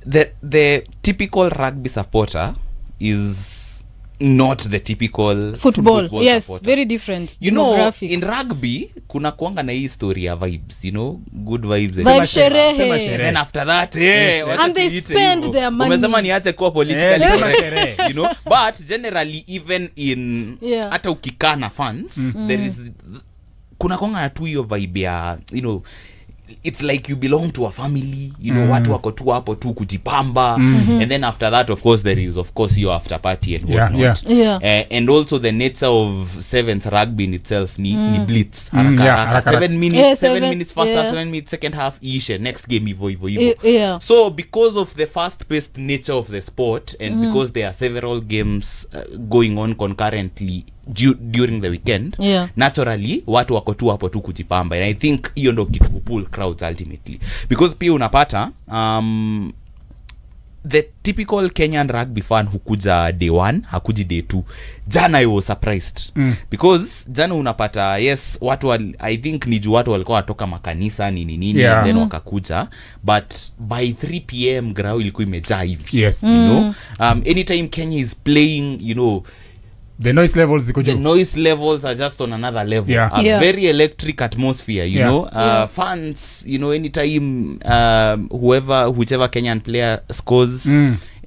the typical rugby supporter is not the typical football yes supporter. Very different in rugby kuna kuanga na hii story ya vibes, good vibes sherehe. Then after that and they spend their money. Umesema niache kuwa politically correct, but generally even in hata ukikana fans there is kuna kuanga na tu hiyo vibe ya it's like you belong to a family, watu wako tu hapo tu kujipamba, and then after that of course there is of course your after party and whatnot. And also the nature of seventh rugby in itself ni blitz haraka 7 minutes 7 minutes faster 7 minutes second half ishe next game hivyo. So because of the fast paced nature of the sport and because there are several games going on concurrently during the weekend, naturally watu wako tu hapo tu kujipamba, and I think hiyo ndo kitu pull crowds ultimately, because pia unapata the typical Kenyan rugby fan hukuja day 1 hakuji day 2. Jana I was surprised because jana unapata watu I think ni watu walikuwa watoka makanisa nini and then wakakuja, but by 3 p.m. ground ilikuwa imejaa hivi. Anytime Kenya is playing, the noise levels ziko juu. The noise levels are just on another level. A very electric atmosphere, fans, anytime whichever Kenyan player scores,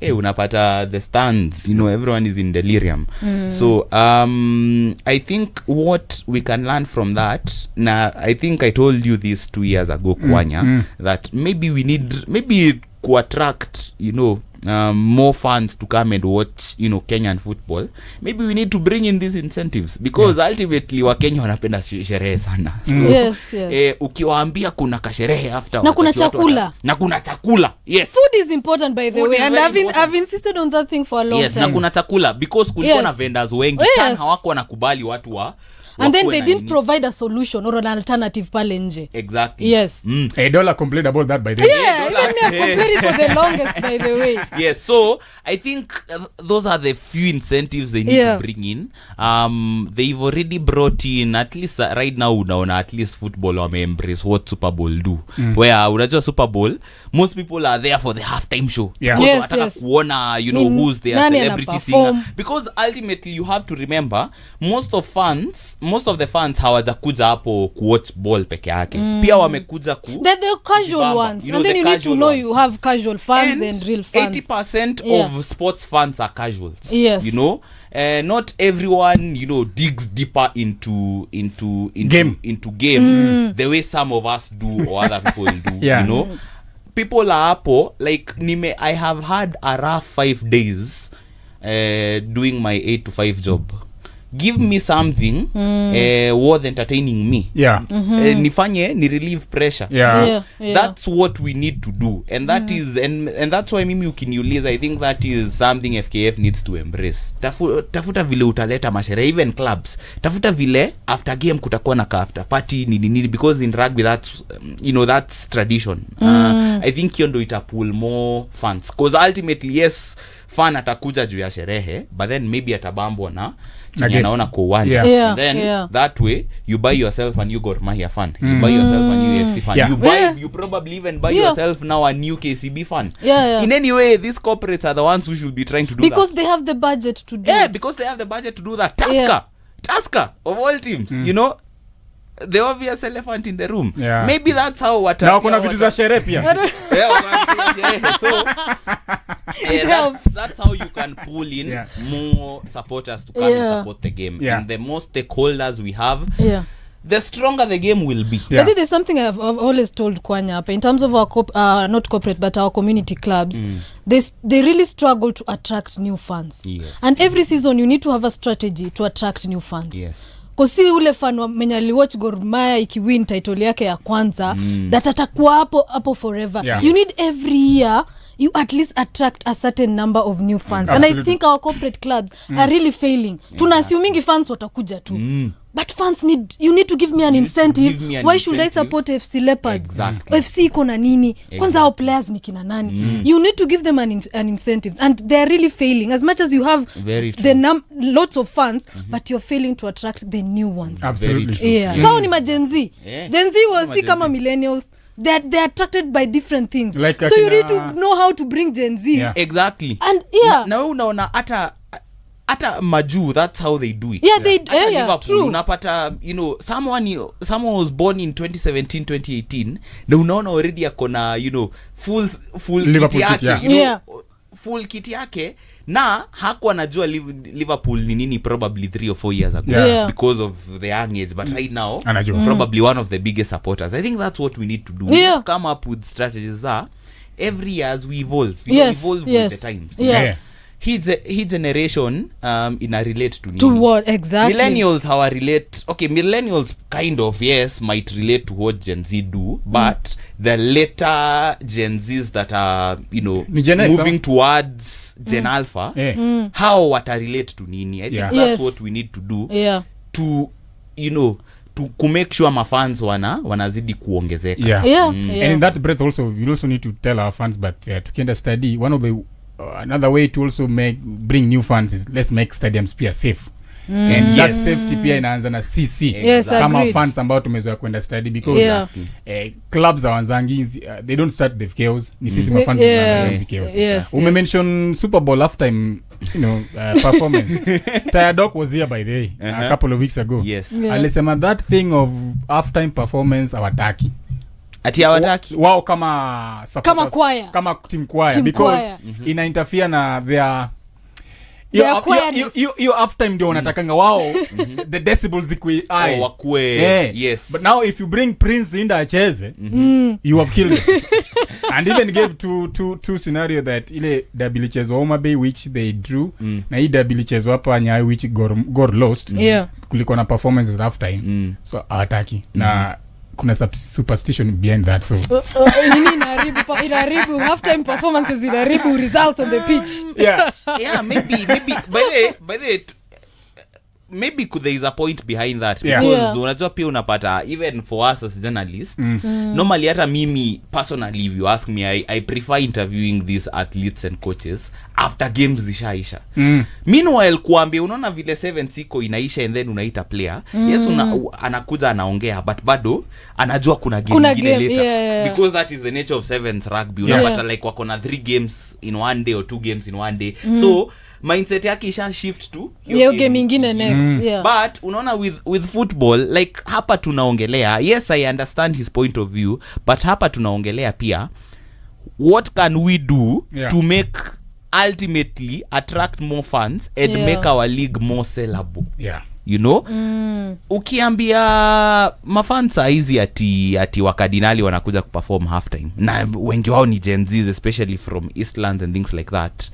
unapata the stands, everyone is in delirium. So I think what we can learn from that, I think I told you this 2 years ago, Kwanya, that maybe to attract, more fans to come and watch, Kenyan football, maybe we need to bring in these incentives, because ultimately wa Kenya wanapenda sherehe sana. So, ukiwaambia kuna kasherehe after na kuna chakula. Food is important, by the way, and I've insisted on that thing for a long time. Na kuna chakula because kulikuwa na vendors wengi sana hawako wanakubali watu wa and then they didn't provide a solution or an alternative pale nje. Exactly. Yes. $1 complained about that, by the way. Even me, I complained for the longest, by the way. Yes, so I think those are the few incentives they need to bring in. They've already brought in, at least right now, unaona at least football wame embrace what Super Bowl do. Where unajua Super Bowl, most people are there for the halftime show. Kuona, who's their celebrity singer. Because ultimately you have to remember, most of the fans hawajakuja hapo kuwatch ball peke yake. Pia wamekuja the casual ones. And then you need to know you have casual fans and real fans. 80% of sports fans are casuals. Yes. Not everyone, digs deeper into game the way some of us do or other people do. People are hapo, like I have had a rough 5 days doing my 8 to 5 job. Give me something worth entertaining me. Nifanye ni relieve pressure. That's what we need to do, and that is and that's why mimi ukiniuliza, I think that is something FKF needs to embrace. Tafuta vile utaleta masherehe, even clubs. Tafuta vile after game kutakuwa na after party nini, because in rugby that's that's tradition. I think hiyo ndo ita pull more fans, because ultimately fan atakuja juu ya sherehe, but then maybe atabambwa na anaona kwa uwanja. And then that way you buy yourself a new Gor Mahia fan, you buy yourself a new FC fan, you probably even buy yourself now a new KCB fan. In any way, these corporates are the ones who should be trying to do because that, they have the budget to do it. Because they have the budget to do that. Tasker of all teams, the obvious elephant in the room. Maybe that's how na kuna vitu za sherehe pia. So it helps. That's how you can pull in more supporters to come and support the game. And the more stakeholders we have, the stronger the game will be. But there's something I've always told Kwanya, in terms of our not corporate but our community clubs, they really struggle to attract new fans. And every season you need to have a strategy to attract new fans. Kosi ule fan mwenye aliwatch Gor Mahia ikiwin title yake ya kwanza that atakuwa hapo forever. You need every year you at least attract a certain number of new fans. Absolutely. And I think our corporate clubs are really failing. Tuna assuming fans watakuja tu. But fans you need to give me an incentive. Why should I support FC Leopards? Exactly. FC iko na nini? Kwanza our players ni kina nani? You need to give them an incentive, and they are really failing. As much as you have lots of fans, but you're failing to attract the new ones. Absolutely. Yeah. So ni Gen Z. Gen Z was si kama millennials. They're attracted by different things. Like so you need to know how to bring Gen Zs. Yeah. Exactly. And na unaona hata maju, that's how they do it. Yeah, they Liverpool, true. Unapata, someone was born in 2017 2018 na unaona already akona full Liverpool kit yake, full kit yake, na hakuwa anajua Liverpool ni nini probably 3 or 4 years ago because of the young age, but right now probably one of the biggest supporters. I think that's what we need to do. We need to come up with strategies every year as we evolve. Evolve with the times. His generation ina relate to nini? To what exactly? Millennials how I relate. Okay, millennials kind of might relate to what Gen Z do, but the later Gen Zs that are moving towards Gen Alpha, how what I relate to nini? I think that's what we need to do to to make sure mafans wanazidi kuongezeka. And in that breath also we also need to tell our fans, but tukienda study, one of the another way to also bring new fans is let's make stadiums pia safe. And that safety pia inaanza na CC kama fans ambao tumezoea kwenda study, because clubs awanzangizi they don't start the chaos, ni sisi mafans tunaanza chaos. Mention Super Bowl halftime performance. Tayadok was here by the way a couple of weeks ago. Alisema that thing of halftime performance hawataki. Ati hawataki wao kama supporters, kama team choir, because ina interfere na their you halftime ndio wanatakanga wao the decibels zikwe wakwe. But now if you bring Prince in acheze you have killed it. And even gave two scenario that ile WHS Homa Bay which they drew na hii WHS hapa Nyayo which Gor lost. Kulikuwa na performance at halftime so hawataki na kuna superstition behind that, so nini inaribu halftime performances, inaribu results on the pitch. Maybe by the maybe there is a point behind that, because unajua pia unapata even for us as journalists normally hata mimi personally if you ask me I prefer interviewing these athletes and coaches after games zishaisha. Meanwhile kuambia unaona vile 7 siko inaisha and then unaita player anakuja anaongea but bado anajua kuna game nyingine later because that is the nature of 7's rugby. Unapata like wako na 3 games in one day or 2 games in one day, so mindset yake isha shift to hiyo game nyingine next. But unaona with football like hapa tunaongelea, yes I understand his point of view, but hapa tunaongelea pia what can we do to make ultimately attract more fans and make our league more sellable. Ukiambia mafans hizi ati wakadinali wanakuja kuperform halftime na wengi wao ni Gen Z especially from Eastlands and things like that,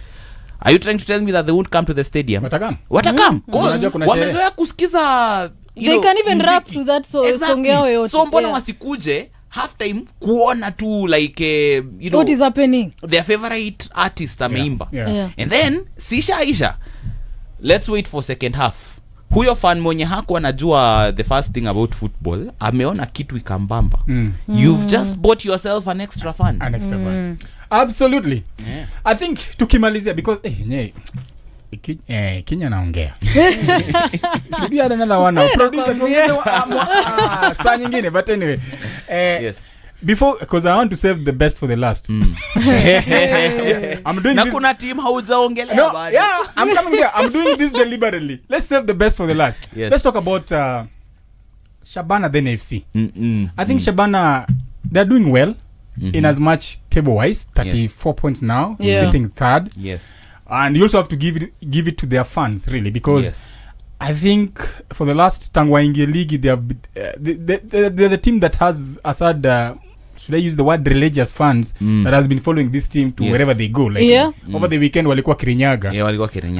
are you trying to tell me that they won't come to the stadium? Watakam wamezoea kusikiza they can even rap to that song yao yote, so mbona wasikuje halftime kuona tu like what is happening, their favorite artist ameimba and then sisha let's wait for second half. Huyo fan mwenye hakuwa anajua the first thing about football ameona kitu ikambamba. You've just bought yourself an extra fan. Absolutely. I think tukimalizia because Kenya naongea. Should we add another one now? Producer saa nyingine, but anyway. Before, because I want to save the best for the last. I'm doing this. Kuna team haujaongelea bado. I'm coming here. I'm doing this deliberately. Let's save the best for the last. Let's talk about Shabana then FC. I think Shabana, they're doing well in as much table-wise, 34 points now, sitting third. And you also have to give it to their fans, really, because I think for the last Tangwaingi League, they have they're the team that has had should I use the word religious fans that has been following this team to wherever they go. Like over the weekend, walikuwa Kirinyaga.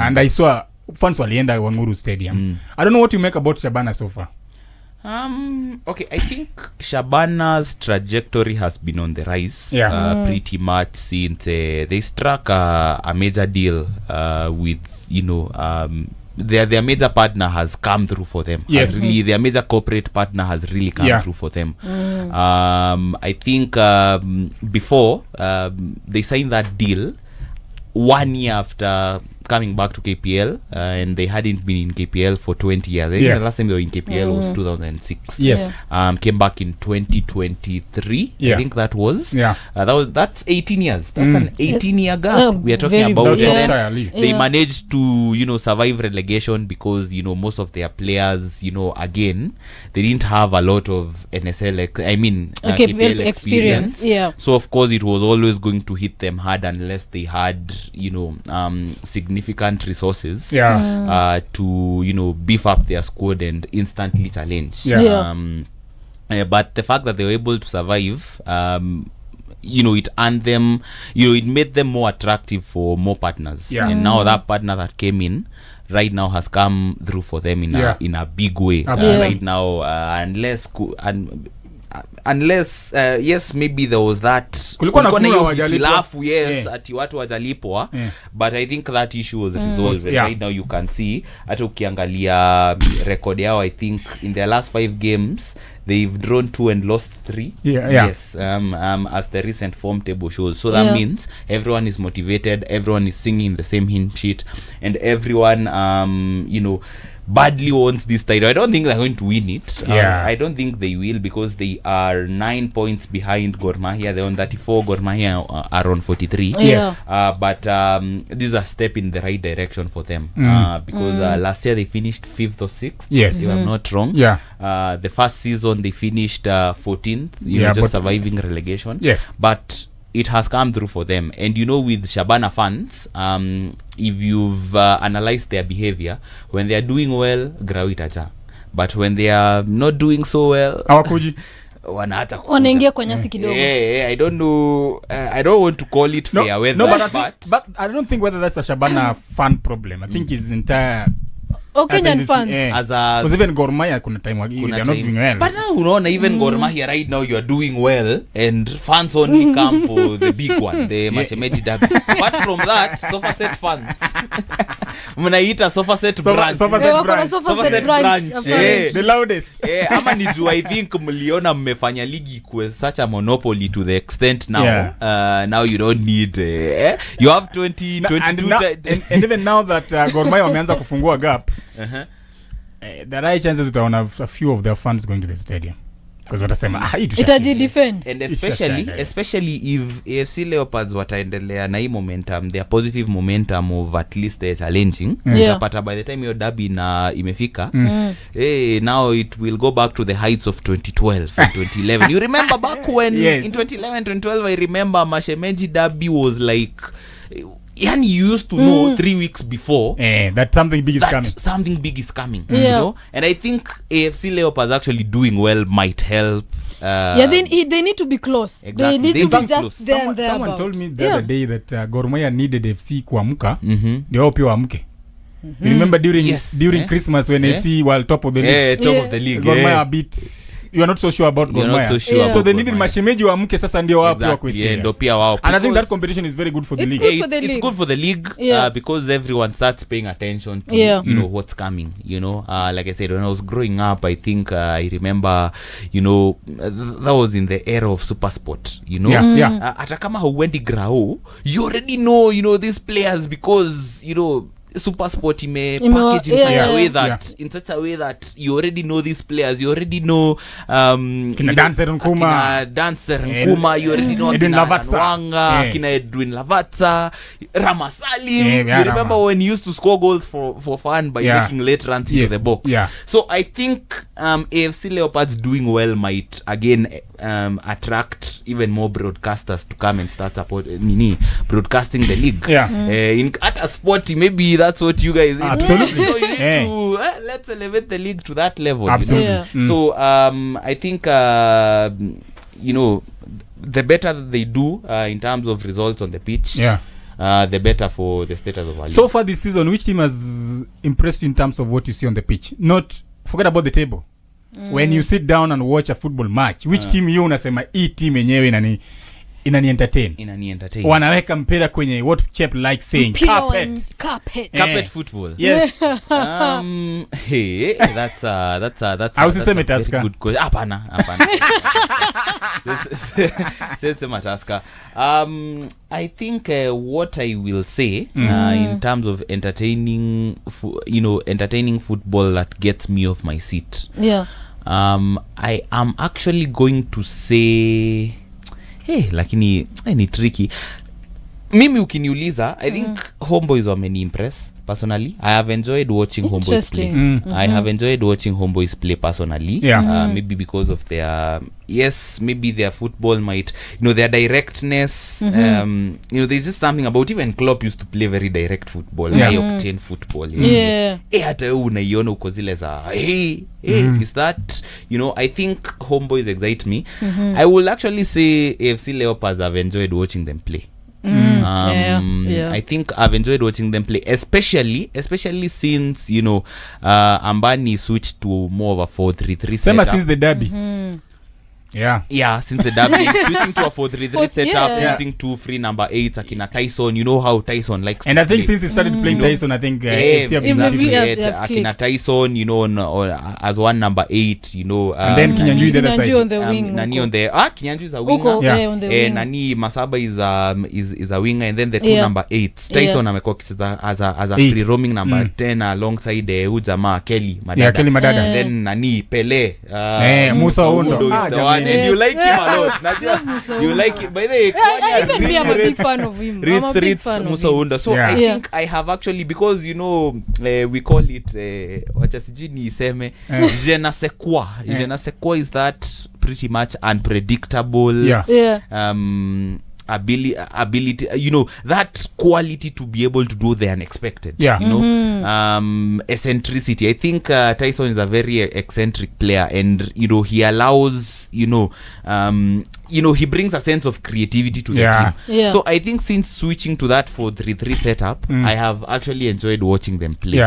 And I saw fans walienda Wanguru Stadium. I don't know what you make about Shabana so far. Okay, I think Shabana's trajectory has been on the rise pretty much since they struck a major deal with, their major partner has come through for them. Yes. Really, their major corporate partner has really come through for them. I think before they signed that deal 1 year after coming back to KPL, and they hadn't been in KPL for 20 years. I think the last time they were in KPL was 2006. Yes. Came back in 2023. I think that was. That's 18 years. That's an 18-year gap we are talking about. And then they managed to, survive relegation because, most of their players, again, they didn't have a lot of NSL, KPL experience. Yeah. So, of course, it was always going to hit them hard unless they had, significant resources to beef up their squad and instantly challenge. But the fact that they were able to survive, it earned them, it made them more attractive for more partners. And now that partner that came in right now has come through for them in a big way. Right now, unless yes, maybe there was that ati watu wajalipwa, but I think that issue was resolved. Right now you can see hata ukiangalia record yao, I think in their last 5 games they've drawn 2 and lost 3. Yes, as the recent form table shows. So that means everyone is motivated, everyone is singing the same hymn sheet, and everyone badly wants this title. I don't think they're going to win it. I don't think they will, because they are 9 points behind Gor Mahia. They're on 34. Gor Mahia are on 43. But this is a step in the right direction for them, because last year they finished 5th or 6th. If I'm not wrong. The first season they finished 14th, just surviving relegation. But it has come through for them. And with Shabana fans, if you've analyzed their behavior, when they are doing well, grawitaja, but when they are not doing so well, wanaingia kwa nyasi kidogo. I don't know, I don't want to call it fair weather, but I don't think whether that's a Shabana fan problem. I think it's entire Kenyan fans. Because even Gor Mahia kuna time they are not doing well. But now even Gor Mahia right now you are doing well, and fans only come for the big one, the Mashemeji derby. Apart from that, sofa set fans. Mnaita sofa set branch. Sofa set branch. The loudest. Ama niju, I think mliona mmefanya ligi kwa such a monopoly to the extent now. Now you don't need you have 22 and even now that Gor Mahia wameanza kufungua gap. There are chances that one have a few of their fans going to the stadium, because watasema itaji defend, and especially if AFC Leopards wataendelea na hii momentum, their positive momentum of at least they're challenging, utapata by the time your derby na imefika, now it will go back to the heights of 2012 and 2011. You remember back when in 2011 2012 I remember Mashemeji derby was like, and you used to know 3 weeks before that something big is coming. And I think AFC Leopards actually doing well might help. They need to be close. Exactly. They need to be just there. Someone told me the other day that Gor Mahia needed FC kuamka, ndio pia waamke. You remember during Christmas when FC were top of the league? Top of the league. Gor Mahia beat. You are not so sure about Gor Mahia. So they needed Mashemeji waamke sasa ndio wapi wa serious. And I think that competition is very good for the league. It's good for the league because everyone starts paying attention to what's coming. Like I said, when I was growing up, I think I remember, that was in the era of Super Sport. Hata kama huendi grao, you already know these players because Super Sporty may package in such a way that you already know these players. You already know Kina Dancer Nkuma, you already know Edwin Lavazza, Kina Edwin Lavazza, Ramasalim. You remember when he used to score goals for fun by making late runs into the box. So I think AFC Leopards doing well might again attract even more broadcasters to come and start broadcasting the league. At a Sporty, maybe that's what you guys absolutely you need to let's elevate the league to that level. Absolutely. So I think the better that they do in terms of results on the pitch, the better for the status of our league. So far this season, which team has impressed you in terms of what you see on the pitch? Not forget about the table. when you sit down and watch a football match, which team you unasema hii team yenyewe inani entertain. Wanaweka mpira kwenye what chap like saying carpet football. Yes. Hey, that's I was saying Taska. Good question. Hapana. Sese Mataska. I think what I will say in terms of entertaining football that gets me off my seat. Yeah. I am actually going to say lakini ni tricky. Mimi ukiniuliza, I think Homeboys wameni-impress personally. I have enjoyed watching Homeboys play. I have enjoyed watching Homeboys play personally. Maybe because of their maybe their football might, their directness. There's just something about, even Klopp used to play very direct football, high octane football. Hata unaiona uko zile za is that, I think Homeboys excite me. I will actually say AFC Leopards, I've enjoyed watching them play. I think I've enjoyed watching them play, especially since Ambani switched to more of a 4-3-3 setup. Since the derby. Since the derby, switching to a 4-3-3 setup, using 2 free number 8 akina Tyson. You know how Tyson likes and to I think play. since he started playing Tyson, I think akina Tyson, as one number 8, and then Kinyanjui the other side on the wing. Nani on the Kinyanjui is a winger. On the wing. Nani Masaba is a winger, and then the two number 8. Tyson amekuwa kicheza as a free roaming number 10 alongside Ujama Kelly Madada. Kelly Madada. And then Nani Pele. Musa Ondo. And you like him a lot. You like it. By the way, even me, I'm a big fan of him. I'm a big fan of him. So I think I have actually, because we call it wacha sijini iseme je ne sais quoi. Je ne sais quoi is that pretty much unpredictable. Ability, that quality to be able to do the unexpected. Eccentricity. I think Tyson is a very eccentric player, and he allows he brings a sense of creativity to the team. So I think since switching to that 4-3-3 setup, I have actually enjoyed watching them play.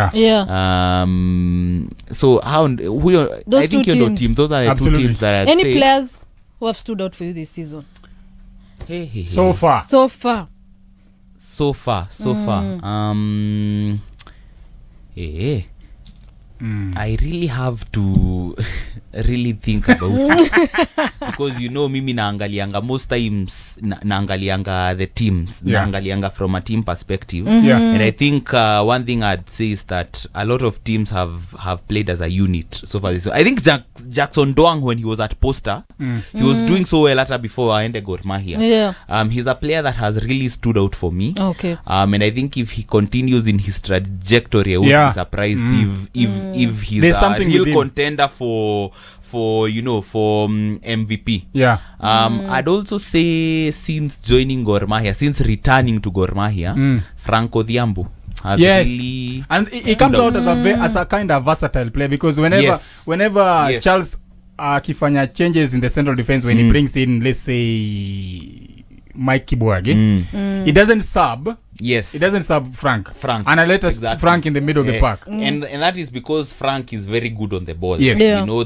So those two teams. Those are the two teams that any players who have stood out for you this season? So far. I really have to really think about it because mimi naangalianga most times naangalianga the teams, naangalianga from a team perspective. And I think one thing I'd say is that a lot of teams have played as a unit so far. I think Jackson Doang, when he was at Posta, he was doing so well after before aende Gor Mahia. He's a player that has really stood out for me. And I think if he continues in his trajectory, I would be surprised if he's a real contender for MVP. I'd also say since joining Gor Mahia, since returning to Gor Mahia, Franco Dhiambo has really, and he comes out as a kind of versatile player, because whenever Charles akifanya changes in the central defense, when he brings in, let's say, Mike Kibuage, he doesn't sub. It doesn't sub Frank. And I let us Frank in the middle of the park. And that is because Frank is very good on the ball. There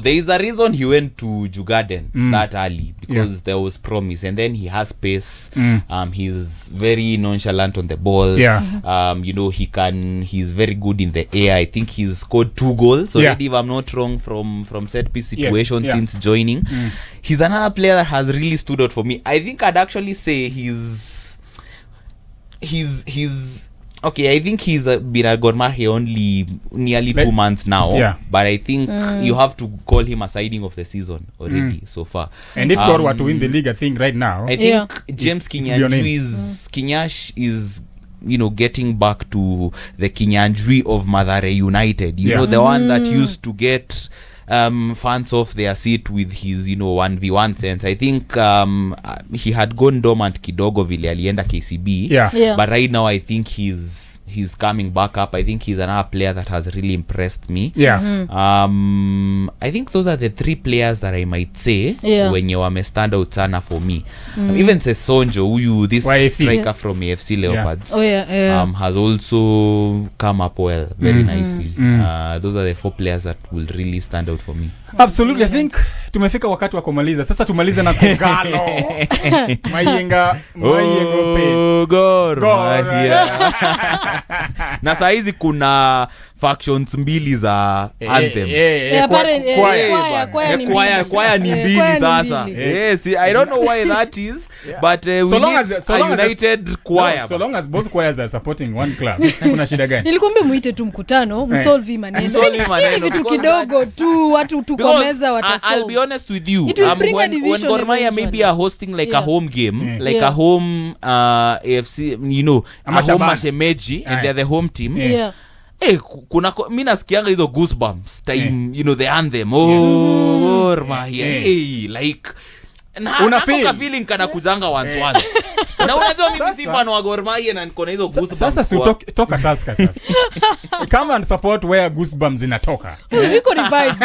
is a reason he went to Jugaden that early, because there was promise, and then he has pace. He's very nonchalant on the ball. He's very good in the air. I think he's scored 2 goals already, if I'm not wrong, from set piece situations since joining. He's another player that has really stood out for me. I think I'd actually say he's okay. I think he's been at Gor Mahia only nearly 2 months now, but I think you have to call him a signing of the season already so far. And if Gor were to win the league, I think right now, I think James Kinyanjui's Kinyash is getting back to the Kinyanjui of Mathare United. The one that used to get fans off their seat with his 1v1 sense. I think he had gone dormant kidogo vile alienda KCB, but right now I think he's he's coming back up. I think he's another player that has really impressed me. I think those are the 3 players that I might say when you wame stand out sana for me. Even Sesonjo, who this striker from AFC Leopards has also come up well, very nicely. Those are the 4 players that will really stand out for me. Absolutely. I think tumefika wakati wa kumaliza. Sasa tumalize na Kogalo. Mayenga Gor Mahia. Na saizi kuna factions mbili za anthem. Kwaya ni mbili sasa. Yes, I don't know why that is, but we need a united choir. So long as both choirs are supporting one club, kuna shida gani? Nilikwambia muite tu mkutano, msolve maneno. Ni vitu kidogo tu, watu tukomeza watasolve. I'll be honest with you. When Gor Mahia maybe are hosting like a home game, like a home AFC, you know, a home mashemeji, and they're the home team. Kuna mimi nasikianga hizo goosebumps time, you know, the anthem. Gor Mahia. Like una feeling kana kujanga once. Na unajua mimi si fan wa Gor Mahia na niko na hizo goosebumps. Sasa si toka Tusker sasa. Come and support where goosebumps zinatoka. Niko ni vibes.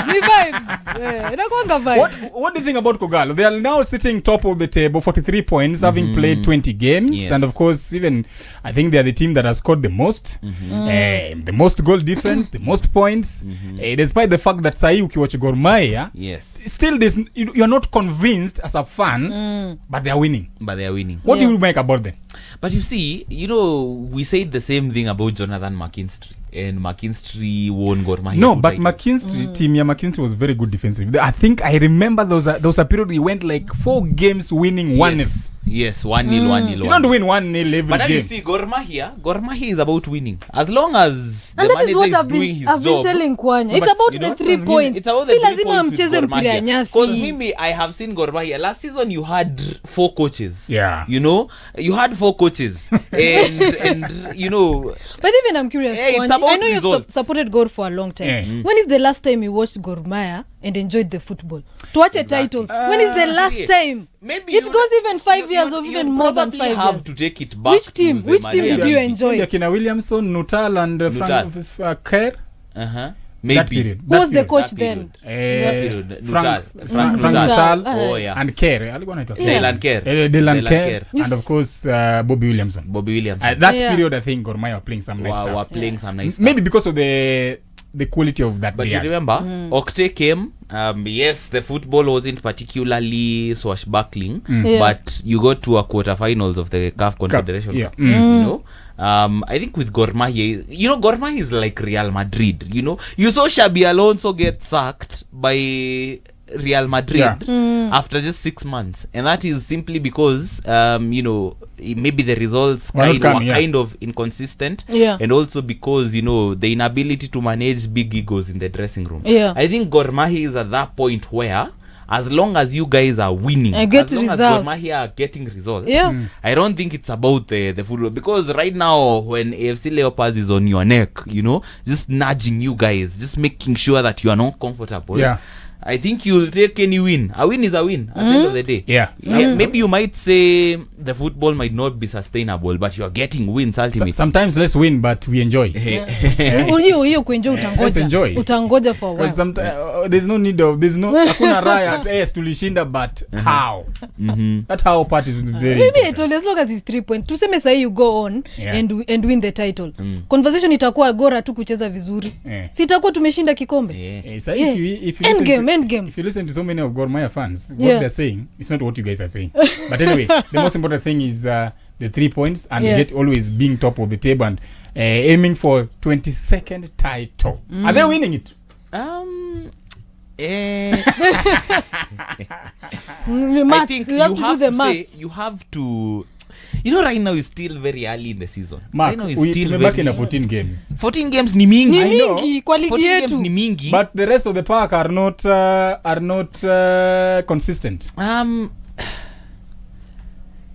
Inakuanga vibes. What do you think about Kogalo? They are now sitting top of the table, 43 points, having played 20 games, and of course even I think they are the team that has scored the most, the most goal difference, the most points. Despite the fact that sai ukiwatch Gor Mahia, still this you are not convinced as a fan, but they are winning. What do you make about them? But you see, you know, we said the same thing about Jonathan McKinstry, and McKinstry won Gor Mahia. No, but McKinstry, team McKinstry was very good defensively. I think I remember there was a period he went like 4 games winning 1-0. Yes, 1-0. You don't win 1-0 every game. But now you see, Gor Mahia is about winning. As long as the manager is doing his job. I've been telling Kwanya. It's about the 3 points. It's about the 3 points with Gor Mahia. Because mimi, I have seen Gor Mahia. Last season, you had 4 coaches. Yeah. You know? You had 4 coaches. and you know... But even I'm curious, I know you've supported Gor for a long time. When is the last time you watched Gor Mahia and enjoyed the football? To watch a title. When is the last time? Maybe it goes even 5 years or even more than 5 years. Have to take it back. Which team did you enjoy? Kina Williamson, Nuttall and Kerr. Maybe. Who was the coach then? Frank Nuttall and Kerr. Dylan Kerr. And of course Bobby Williamson. That period I think Gor Mahia were playing some nice stuff. Maybe because of the quality of that. But you remember, Octe came. Yes, the football wasn't particularly swashbuckling, but you got to a quarterfinals of the CAF Confederation Cup. You know, I think with Gor Mahia, you know, Gor Mahia is like Real Madrid. You know, you saw Xabi Alonso get sacked by Real Madrid after just 6 months, and that is simply because you know, maybe the results kind of inconsistent, and also because, you know, the inability to manage big egos in the dressing room. I think Gor Mahia is at that point where, as long as you guys are winning, as long as Gor Mahia are getting results, I don't think it's about the football. Because right now, when AFC Leopards is on your neck, you know, just nudging you guys, just making sure that you are not comfortable, I think you'll take any win. A win is a win at the end of the day. Maybe you might say the football might not be sustainable, but you are getting wins ultimately. Sometimes let's win, but we enjoy. Hiyo kuenjoy utangoja for a while. There's no need of, hakuna raya, yes tulishinda, but how? That how part is very maybe I told you, as long as it's 3 points. Tuseme say you go on and win the title. Conversation itakuwa Gora tu kucheza vizuri. Sitakuwa tumeshinda kikombe. End game. If you listen to so many of Gor Mahia fans, what they're saying, it's not what you guys are saying. But anyway, the most important thing is the 3 points and get always being top of the table and aiming for 22nd title. Are they winning it? I think you have to. You know, right now is still very early in the season. Mark, we're back in 14 games. 14 games ni mingi. Ni mingi kwa ligi yetu. 14 games ni mingi. But the rest of the pack are not consistent.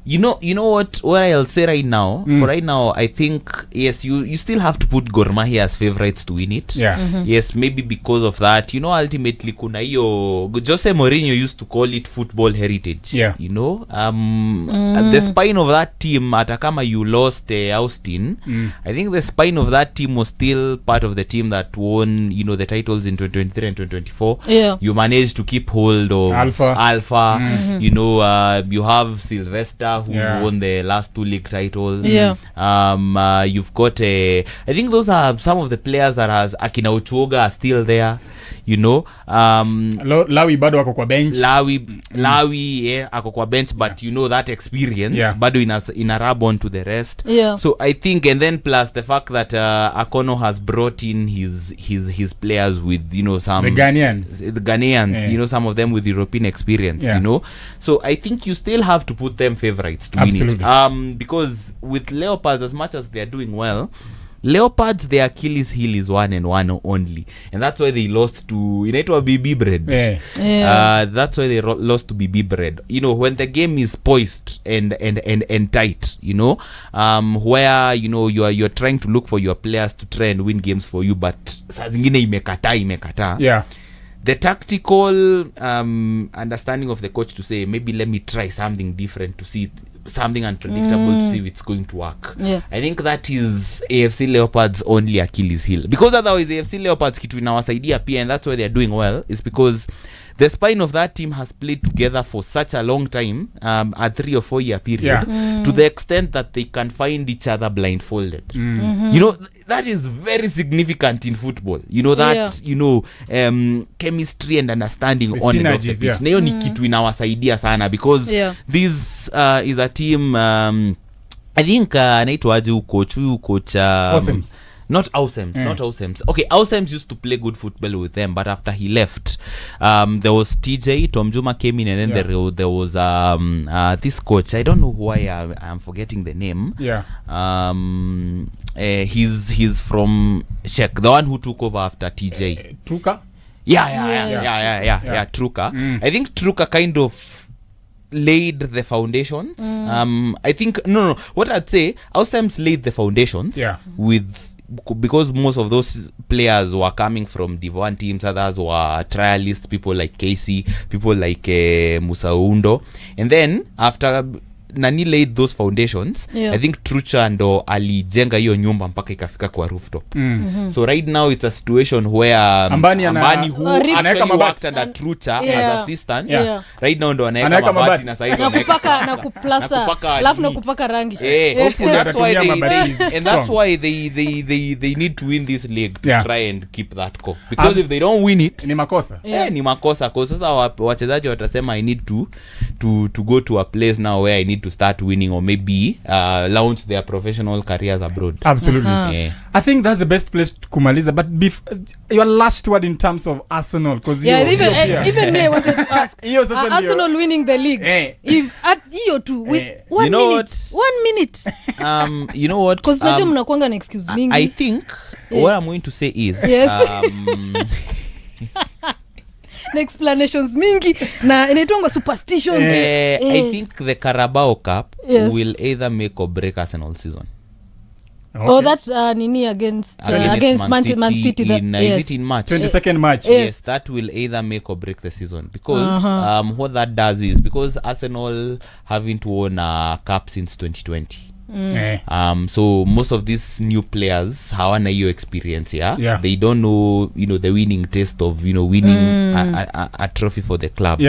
You know what I'll say right now. For right now, I think yes, you still have to put Gor Mahia as favorites to win it. Yeah. Yes, maybe because of that. Ultimately kuna hiyo Jose Mourinho used to call it football heritage. Yeah. The spine of that team, hata kama you lost Austin, I think the spine of that team was still part of the team that won the titles in 2023 and 2024. Yeah. You managed to keep hold of Alpha. You have Sylvester who won the last 2 league titles. Yeah. You've got I think those are some of the players that has Akina Ochuoga are still there. Lawi bado wako kwa bench. Lawi ako kwa bench, but that experience bado ina rub on to the rest. Yeah. So I think, and then plus the fact that Akono has brought in his players with some the Ghanaians, some of them with European experience. So I think you still have to put them favorites to Absolutely. win it. Because with Leopards, as much as they are doing well, Leopards, their Achilles heel is one and one only, and that's why they lost to BB Bread. That's why they lost to BB Bread. When the game is poised and tight, where you're trying to look for your players to try and win games for you, but saa zingine imekata. Yeah. The tactical understanding of the coach to say, maybe let me try something different to see something unpredictable to see if it's going to work. I think that is AFC Leopards only Achilles heel, because otherwise AFC Leopards kitu inawasaidia pia, and that's why they're doing well, is because the spine of that team has played together for such a long time, a 3 or 4 year period, to the extent that they can find each other blindfolded. That is very significant in football. Chemistry and understanding the on synergies, and off the pitch. Nayo ni kitu inawasaidia sana, because this is a team, I think anaitwaje huyu coach Awesome. Not Ausems. Okay, Ausems used to play good football with them, but after he left, there was TJ, Tom Juma came in, and then there was this coach. I don't know why I'm forgetting the name. Yeah. He's from Czech, the one who took over after TJ. Truka? Yeah, Truka. I think Truka kind of laid the foundations. I think no. What I'd say, Ausems laid the foundations because most of those players were coming from Div1 teams, others were trialists, people like Casey, people like Musaundo, and then after Nani laid those foundations, I think Trucha ndo alijenga hiyo nyumba mpaka ikafika kwa rooftop. So right now it's a situation where Ambani who actually worked under Trucha as assistant, right now ndo anaeka mabati na sasa na kuplasta alafu na kupaka rangi. That's why they need to win this league to try and keep that core, because if they don't win it ni makosa. Ni makosa, kwa sasa wachezaji watasema I need to go to a place now where I need to start winning, or maybe launch their professional careers abroad. Absolutely. I think that's the best place to kumaliza, but your last word in terms of Arsenal, because even me I wanted to ask Arsenal winning the league, if at hiyo tu with 1 minute you know what, because najua mnakuanga na excuse mingi. I think what I'm going to say is na explanations mingi na inaitwa superstitions. I think the Carabao Cup will either make or break Arsenal season. Okay. That's nini against Man City in March, 22nd March. Yes, that will either make or break the season, because what that does is, because Arsenal haven't won a cup since 2020. So most of these new players hawana hiyo experience. They don't know the winning taste of winning a trophy for the club.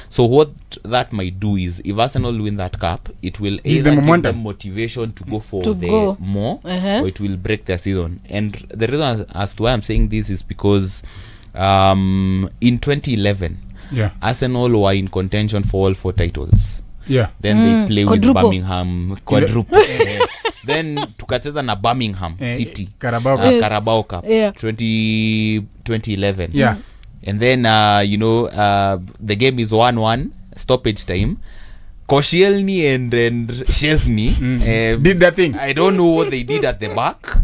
So what that might do is, if Arsenal win that cup, it will either give them motivation to go for more, or it will break their season. And the reason as to why I'm saying this is because in 2011 Arsenal were in contention for all 4 titles. Then they play quadruple. with Birmingham quadruple. Then tukacheza na Birmingham City Carabao Cup 2011. And then the game is 1-1 stoppage time. Koscielny and Szczesny did that thing. I don't know what they did at the back.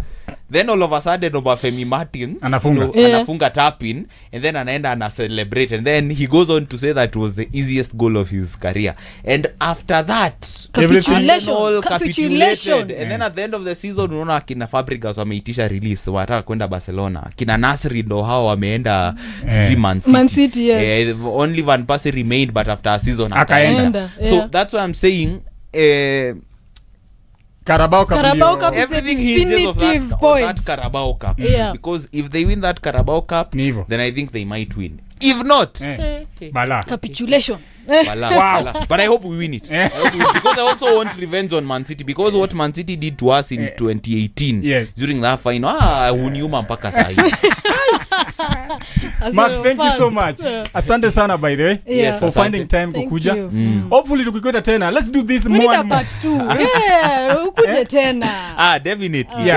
then all of a sudden Obafemi Martins anafunga tap in, and then anaenda ana celebrate, and then he goes on to say that it was the easiest goal of his career, and after that capitulation. And then at the end of the season unaona kina Fabregas wameitisha release, wanataka kwenda Barcelona, kina Nasri ndo hao wameenda Man City, yes. Only Van Persie remained, but after a season akaenda. So that's why I'm saying Carabao Cup everything hinges of that Carabao Cup, because if they win that Carabao Cup, then I think they might win. If not, Bala. Capitulation. Wow. But I hope we win it. Because I also want revenge on Man City, because what Man City did to us in 2018 during that final, huniuma mpaka sahi. Mark, thank you so much. Asante sana, by the way, for finding time kukuja. Hopefully tukikuta tena. Let's do this more and part 2. Ukuje tena. Definitely.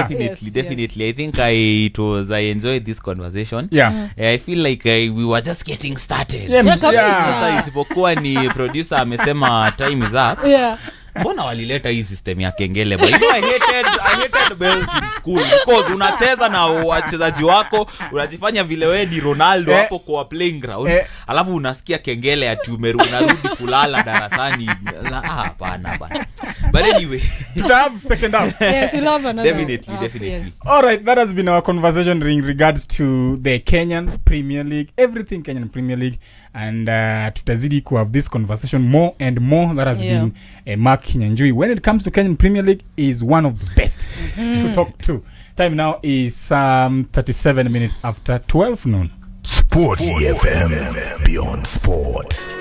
I think I enjoyed this conversation. I feel like we were just getting started. Isipokuwa ni producer amesema time is up. Mbona walileta hii system ya kengele? But I hated bells in school, because unacheza na wachezaji wako, unajifanya vile wewe ni Ronaldo hapo kwa playing ground, alafu unasikia kengele ati unarudi kulala darasani. Hapana. But anyway, to have second half. Yes, we'll have another. Definitely. Yes. All right, that has been our conversation in regards to the Kenyan Premier League, everything Kenyan Premier League, and tutazidi ku have this conversation more and more. That has been Mark Kinyanjui. When it comes to Kenyan Premier League, is one of the best to talk to. Time now is 37 minutes after 12 noon. SportyFM, beyond sport.